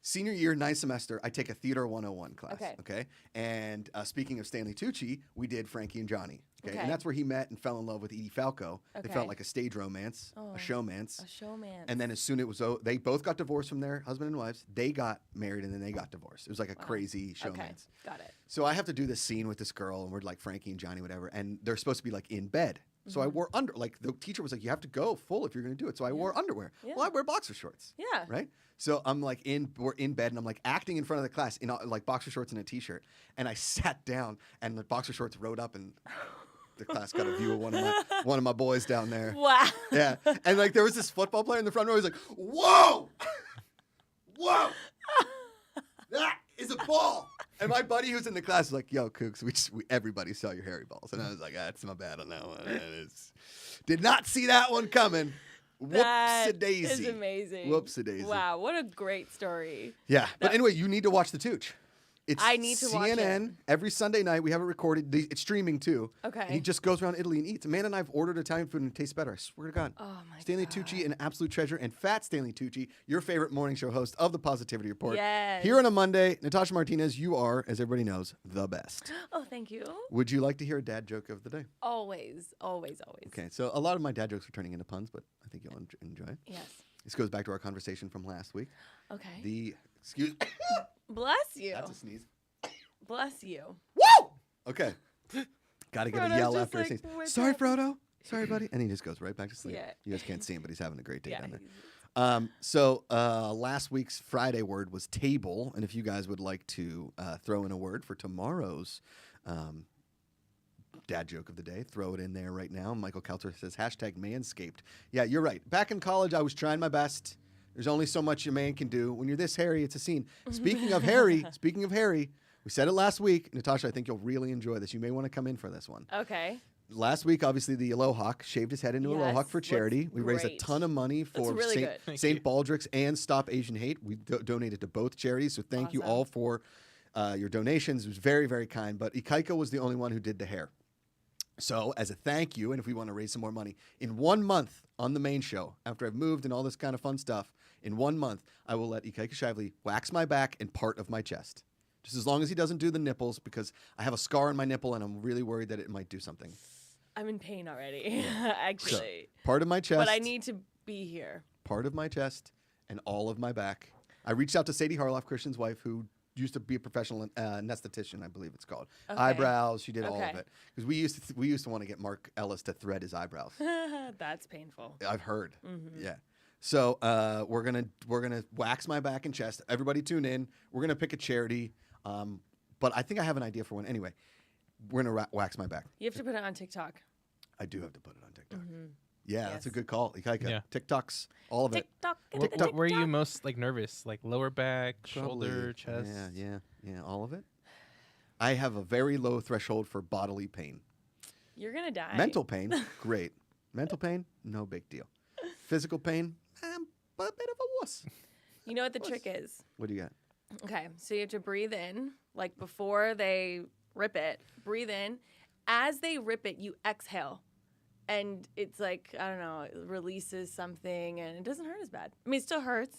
senior year, ninth semester, I take a Theater 101 class. Okay. And speaking of Stanley Tucci, we did Frankie and Johnny. Okay. Okay. And that's where he met and fell in love with Edie Falco. They Okay. felt like a stage romance, Oh. a showmance. A showman. And then as soon as it was, they both got divorced from their husband and wives. They got married and then they got divorced. It was like a crazy showmance. Okay. Got it. So I have to do this scene with this girl, and we're like Frankie and Johnny, whatever, and they're supposed to be like in bed. So I wore like the teacher was like, "You have to go full if you're going to do it." So I wore underwear. Yeah. Well, I wear boxer shorts. Yeah. Right. So I'm like we're in bed, and I'm like acting in front of the class in like boxer shorts and a t-shirt, and I sat down, and the boxer shorts rode up, and the class got a view of one of my boys down there. Wow. Yeah, and like there was this football player in the front row. He's like, "Whoa, whoa, that is a ball." And my buddy who's in the class was like, "Yo, Kooks, everybody saw your hairy balls." And I was like, "That's my bad on that one." Did not see that one coming. Whoops-a-daisy. That is amazing. Whoops-a-daisy. Wow, what a great story. Yeah, but anyway, you need to watch The Tooch. It's I need to watch it. CNN every Sunday night. We have it recorded. It's streaming too. Okay. And he just goes around Italy and eats. Amanda and I have ordered Italian food and it tastes better. I swear to God. Oh my Stanley God. Tucci, an absolute treasure, and Fat Stanley Tucci, your favorite morning show host of the Positivity Report. Yes. Here on a Monday, Natasha Martinez, you are, as everybody knows, the best. Oh, thank you. Would you like to hear a dad joke of the day? Always, always, always. Okay, so a lot of my dad jokes are turning into puns, but I think you'll enjoy it. Yes. This goes back to our conversation from last week. Okay. Excuse Bless you. That's a sneeze. Bless you. Woo! Okay. Gotta get a Frodo's yell just after a like, sneeze. "What's Sorry, happening?" Frodo. Sorry, buddy. And he just goes right back to sleep. Yeah. You guys can't see him, but he's having a great day Yeah. down there. So last week's Friday word was table. And if you guys would like to throw in a word for tomorrow's dad joke of the day, throw it in there right now. Michael Kelter says, #manscaped. Yeah, you're right. Back in college, I was trying my best. There's only so much a man can do. When you're this hairy, it's a scene. Speaking of hairy, we said it last week. Natasha, I think you'll really enjoy this. You may want to come in for this one. Okay. Last week, obviously, the Yellow Hawk shaved his head into a Yellow Hawk for Yes, charity. looks We raised a great. ton of money for really good. Thank St. you. Baldrick's and Stop Asian Hate. We donated to both charities, so thank you Awesome. all for your donations. It was very, very kind. But Ikaika was the only one who did the hair. So as a thank you, and if we want to raise some more money, in 1 month on the main show, after I've moved and all this kind of fun stuff, in 1 month, I will let Ikaika Shively wax my back and part of my chest. Just as long as he doesn't do the nipples, because I have a scar on my nipple and I'm really worried that it might do something. I'm in pain already, actually. Part of my chest. But I need to be here. Part of my chest and all of my back. I reached out to Sadie Harloff, Christian's wife, who used to be a professional anesthetician, I believe it's called. Okay. Eyebrows, she did all of Okay. it. Because we used to want to get Mark Ellis to thread his eyebrows. That's painful. I've heard. Yeah. So we're gonna wax my back and chest. Everybody tune in. We're gonna pick a charity. But I think I have an idea for one. Anyway, we're gonna wax my back. You have to put it on TikTok. I do have to put it on TikTok. Yeah, that's a Yes. good call. Ikaika. Yeah. TikToks, all of it. TikTok. What were you most like nervous? Like lower back, Probably. shoulder, chest? Yeah, all of it. I have a very low threshold for bodily pain. You're going to die. Mental pain, great. Mental pain, no big deal. Physical pain, I'm a bit of a wuss. You know what the trick is? What do you got? Okay, so you have to breathe in, like before they rip it, breathe in. As they rip it, you exhale. And it's like, I don't know, it releases something and it doesn't hurt as bad. I mean, it still hurts.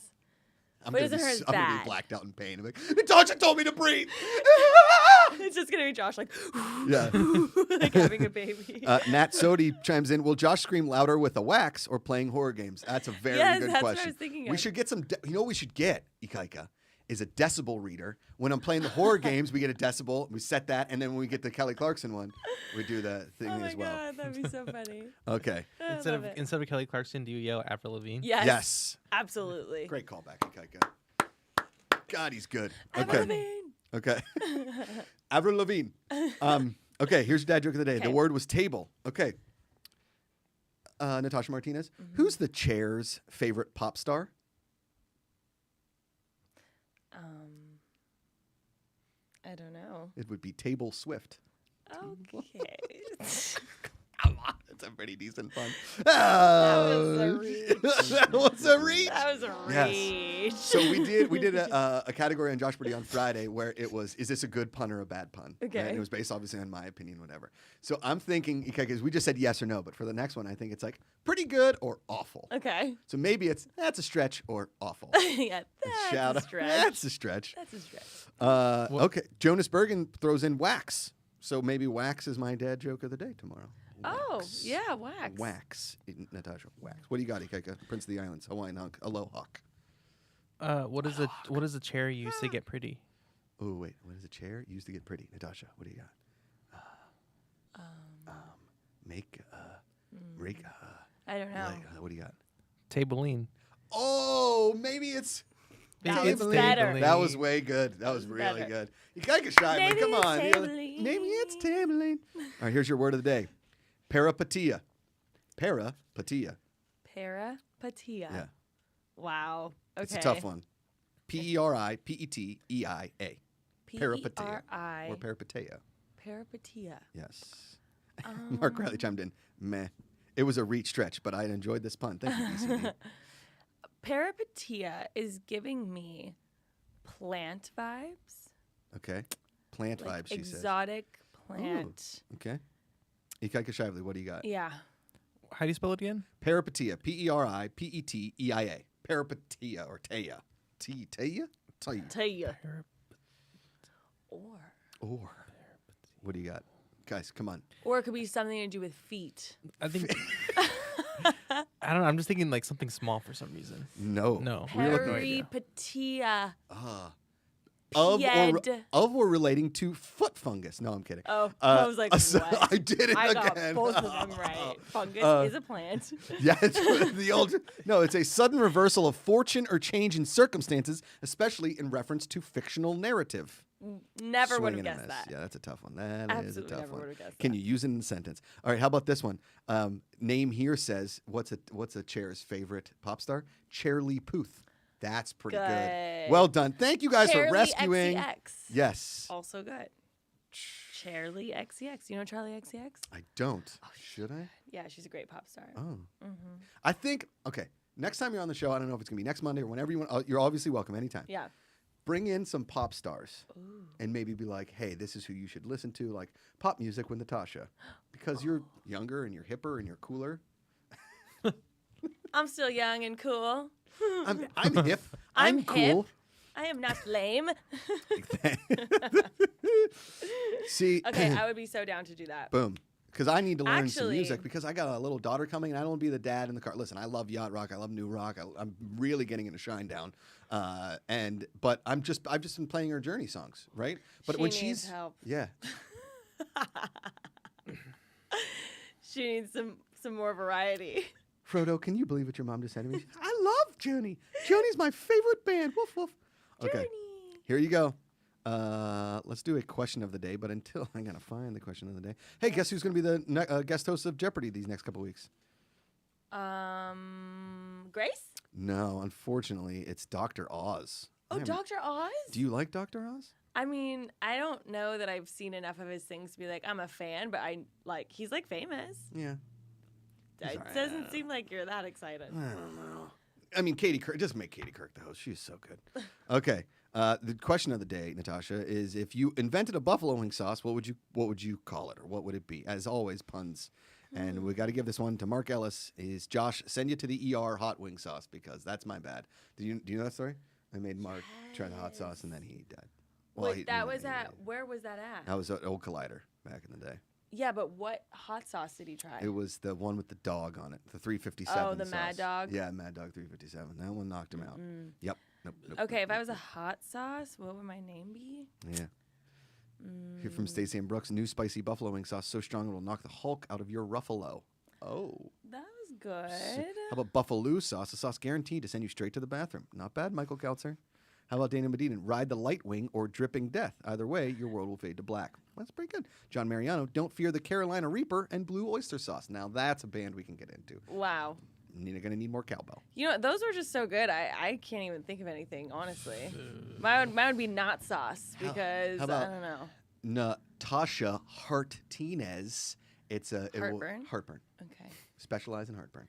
But it doesn't hurt as I'm gonna bad. be blacked out in pain. I'm like, Natasha told me to breathe. It's just going to be Josh like, Yeah. like having a baby. Nat Sodi chimes in. Will Josh scream louder with a wax or playing horror games? That's a very Yes, good that's what I question. was thinking We of. should get some. You know what we should get, Ikaika? is a decibel reader. When I'm playing the horror games, we get a decibel. We set that, and then when we get the Kelly Clarkson one, we do the thing as well. Oh my god, that'd be so funny. Okay. I Instead love of it. instead of Kelly Clarkson, do you yell Avril Lavigne? Yes. Yes. Absolutely. Great callback, Ikaika. God, he's good. Avril Okay. Lavigne. Okay. Avril Lavigne. Okay, here's your dad joke of the day. Okay. The word was table. Okay. Natasha Martinez. Who's the chair's favorite pop star? I don't know. It would be Table Swift. Okay. Come on, it's a pretty decent pun. was a reach. That was a reach. That was a Yes. reach. So we did a category on Josh Birdie on Friday where it was, is this a good pun or a bad pun? Okay. And it was based obviously on my opinion, whatever. So I'm thinking, because we just said yes or no, but for the next one, I think it's like pretty good or awful. Okay. So maybe it's, that's a stretch or awful. Yeah, that's Shout a out. stretch. That's a stretch. That's a stretch. Okay. Jonas Bergen throws in wax. So maybe wax is my dad joke of the day tomorrow. Oh, Wax. yeah, wax. Wax. Natasha, wax. What do you got, Ikaika? Prince of the Islands, Hawaiian hunk, aloha. What is a chair you use to get pretty? Oh, wait. What is a chair used to get pretty? Natasha, what do you got? I don't know. What do you got? Tableline. Oh, maybe it's... That It's was better. Tableline. That was way good. That was was really better. good. Ikaika shy, Maybe come it's on. tableline. Maybe it's tableline. All right, here's your word of the day. Peripatia. Peripatia. Peripatia. Yeah. Wow. Okay. It's a tough one. Peripeteia. Peripatia. P-E-R-I. Or peripatia. Peripatia. Yes. Mark Riley chimed in. Meh. It was a reach stretch, but I enjoyed this pun. Thank you, BCD. Peripatia is giving me plant vibes. Okay. Plant Like vibes, she says. exotic plant. Okay. Ikaika Shively, what do you got? Yeah. How do you spell it again? Peripatia. Peripeteia. Peripatia or Teia. Teia? Teia. Tell you. Or. What do you got? Guys, come on. Or it could be something to do with feet. I think. I don't know. I'm just thinking like something small for some reason. No. No. We were looking right now. Peripatia. Of Pied. or relating to foot fungus. No, I'm kidding. Oh, I was like, so what? I did it I again. got both of them right. Fungus is a plant. Yeah, it's the old. No, it's a sudden reversal of fortune or change in circumstances, especially in reference to fictional narrative. Never would Swing have and a guessed miss. that. Yeah, that's a tough one. That is a Absolutely tough never one. would've guessed Can that. you use it in a sentence? All right, how about this one? Name here says what's a chair's favorite pop star? Charlie Puth. That's pretty good. Good. Well done. Thank you guys for Charlie rescuing. XCX. Yes. Also good. Charlie XCX. You know Charlie XCX? I don't. Should I? Yeah, she's a great pop star. Oh. I think, okay, next time you're on the show, I don't know if it's going to be next Monday or whenever you want. You're obviously welcome anytime. Yeah. Bring in some pop stars and maybe be like, hey, this is who you should listen to, like pop music with Natasha. Because you're younger and you're hipper and you're cooler. I'm still young and cool. I'm hip. I'm cool. hip. I am not lame. See, Okay, I would be so down to do that. boom. Because I need to learn some Actually- music because I got a little daughter coming and I don't want to be the dad in the car. Listen, I love yacht rock. I love new rock. I'm really getting into Shinedown. But I've just been playing her Journey songs, right? But She when needs she's help. yeah, She needs some more variety. Frodo, can you believe what your mom just said to me? I love Journey. Journey's my favorite band. Woof woof. Okay, Journey. here you go. Let's do a question of the day. But until I gotta find the question of the day. Hey, guess who's gonna be the guest host of Jeopardy these next couple weeks? Grace? No, unfortunately, it's Dr. Oz. Oh, Dr. Oz? Do you like Dr. Oz? I mean, I don't know that I've seen enough of his things to be like, I'm a fan, but he's like famous. Yeah. It alright. doesn't seem like you're that excited. I don't know. I mean, Katie Kirk. Just make Katie Kirk the host. She's so good. Okay. The question of the day, Natasha, is if you invented a buffalo wing sauce, what would you call it, or what would it be? As always, puns. And we got to give this one to Mark Ellis. Is Josh send you to the ER hot wing sauce because that's my bad. Do you know that story? I made Mark try the hot sauce and then he died. Well, Wait, that was at, where was that at? That was at Old Collider back in the day. Yeah, but what hot sauce did he try? It was the one with the dog on it, the 357. Oh, the Mad sauce. Dog? Yeah, Mad Dog 357. That one knocked him out. Yep. Nope. Okay, if I was a hot sauce, what would my name be? Yeah. Here from Stacey and Brooks, new spicy buffalo wing sauce so strong it will knock the Hulk out of your Ruffalo. Oh. That was good. How about buffalo sauce? A sauce guaranteed to send you straight to the bathroom. Not bad, Michael Kautzer. How about Dana Medina? Ride the light wing or dripping death. Either way, your world will fade to black. That's pretty good. John Mariano, don't fear the Carolina Reaper and blue oyster sauce. Now that's a band we can get into. Wow. You're going to need more cowbell. You know, those were just so good. I can't even think of anything, honestly. Mine would be not sauce because, how about I don't know. NATASHA Martinez. It's a Heartburn? Heartburn. Okay. Specialize in heartburn.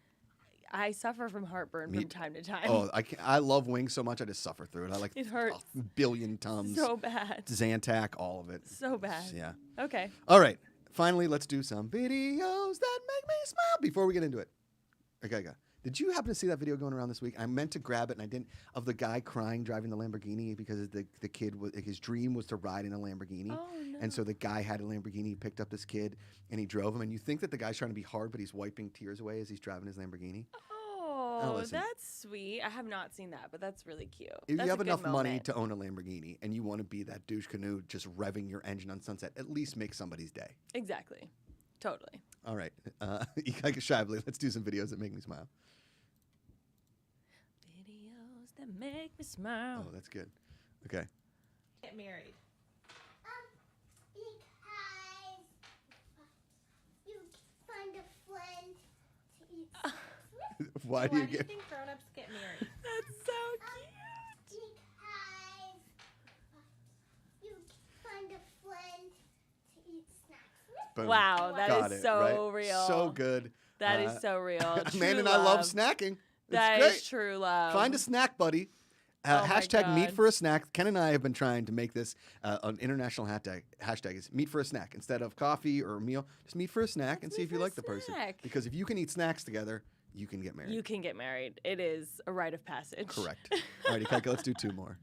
I suffer from heartburn from time to time. Oh, I love wings so much I just suffer through it. I like It hurts. a billion Tums. So bad. Zantac, all of it. So bad. Yeah. Okay. All right. Finally, let's do some videos that make me smile before we get into it. Okay. Did you happen to see that video going around this week? I meant to grab it and I didn't. Of the guy crying driving the Lamborghini because the kid his dream was to ride in a Lamborghini. Oh, no. And so the guy had a Lamborghini, he picked up this kid and he drove him. And you think that the guy's trying to be hard, but he's wiping tears away as he's driving his Lamborghini. Oh, listen. that's sweet. I have not seen that, but that's really cute. If That's you have a good enough money moment. to own a Lamborghini and you want to be that douche canoe just revving your engine on Sunset, at least make somebody's day. Exactly. Totally. All right. Ika Shively, let's do some videos that make me smile. Videos that make me smile. Oh, that's good. Okay. Get married. Because you find a friend to eat snacks with. Why do you get... think grown-ups get married? That's so cute. Because you find a friend to eat snacks with. Boom. Wow, that Got is it, so right? real. So good. That is so real. Man True and I love love. snacking. That it's great. is true love. Find a snack, buddy. Oh my Hashtag meet God. for a snack. Ken and I have been trying to make this an international hashtag is meet for a snack. Instead of coffee or a meal, just meet for a snack and Let's see meet if you for a like the person. snack. Because if you can eat snacks together, you can get married. You can get married. It is a rite of passage. Correct. All right, Ikaika, let's do two more.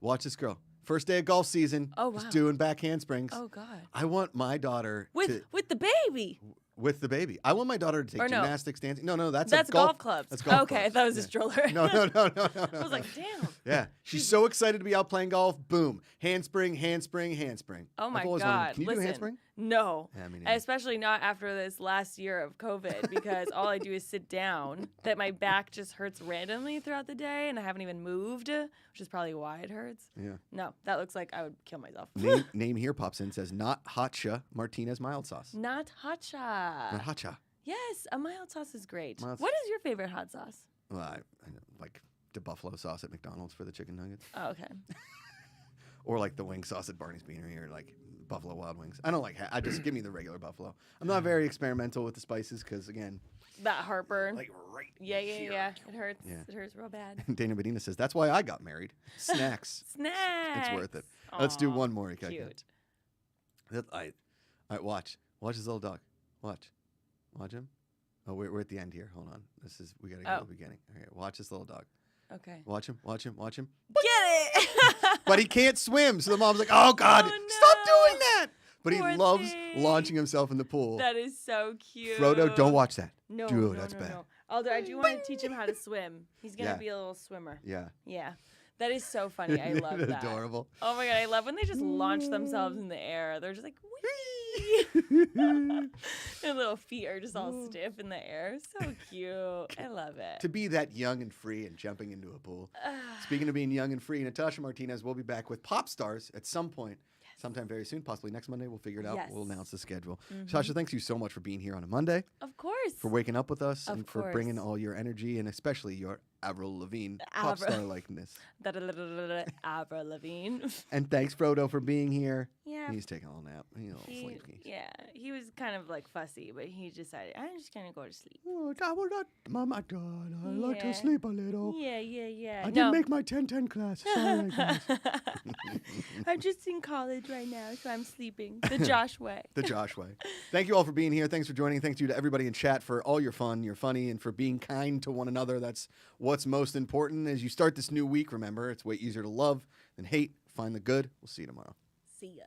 Watch this girl. First day of golf season. Oh, Just wow. doing back handsprings. Oh God. I want my daughter to... With the baby. With the baby. I want my daughter to take Or no. gymnastics, dancing. No, that's golf clubs. That's golf Okay, I clubs. thought it was a Yeah. stroller. No. I was like, damn. Yeah, she's so excited to be out playing golf. Boom, handspring. Oh my I've always God. wondered, can you Listen, do handspring? No. Yeah, me neither. Especially not after this last year of COVID because all I do is sit down, that my back just hurts randomly throughout the day and I haven't even moved, which is probably why it hurts. Yeah. No, that looks like I would kill myself. Name here pops in, says not hotcha Martinez mild sauce. Not hotcha. Not hotcha. Yes, a mild sauce is great. Mild What is your favorite hot sauce? Well, I like the buffalo sauce at McDonald's for the chicken nuggets, Oh, okay. or like the wing sauce at Barney's Beanery, or like Buffalo Wild Wings. I don't like. I just give me the regular buffalo. I'm not very experimental with the spices because again, That heartburn. like right. yeah. here. It hurts. Yeah. It hurts real bad. Dana Medina says that's why I got married. Snacks. Snacks. It's worth it. Let's do Aw, one more. Ikaika. Cute. All right, watch this little dog. Watch him. Oh, we're at the end here. Hold on. We gotta go to the beginning. Okay, watch this little dog. Okay. Watch him. Get it. But he can't swim, so the mom's like, "Oh God, Oh, stop no. doing that!" But he Poor loves thing. launching himself in the pool. That is so cute. Frodo, don't watch that. No, Dude, no, that's no, bad. no. Although I do want to teach him how to swim. He's gonna Yeah. be a little swimmer. Yeah. Yeah. That is so funny. I love that. Adorable. Oh my God, I love when they just launch themselves in the air. They're just like, whee! Their little feet are just all stiff in the air. So cute. I love it. To be that young and free and jumping into a pool. Speaking of being young and free, NATASHA Martinez will be back with Pop Stars at some point. Sometime very soon, possibly next Monday. We'll figure it out. Yes. We'll announce the schedule. Sasha, thanks you so much for being here on a Monday, Of course. for waking up with us, Of and for bringing course. all your energy and especially your Avril Lavigne pop Avril. star likeness. Avril Lavigne. And thanks, Frodo, for being here. Yeah. He's taking a little nap. He's a little sleepy. Yeah, he was kind of like fussy, but he decided, I'm just going to go to sleep. Oh, I will not, Mama, God, I like to Yeah. sleep a little. Yeah. I didn't make my 10-10 class. Sorry, guys. I'm just in college right now, so I'm sleeping. The Josh way. The Josh way. Thank you all for being here. Thanks for joining. Thanks you to everybody in chat for all your fun, your funny, and for being kind to one another. That's what's most important. As you start this new week, remember, it's way easier to love than hate. Find the good. We'll see you tomorrow. See ya.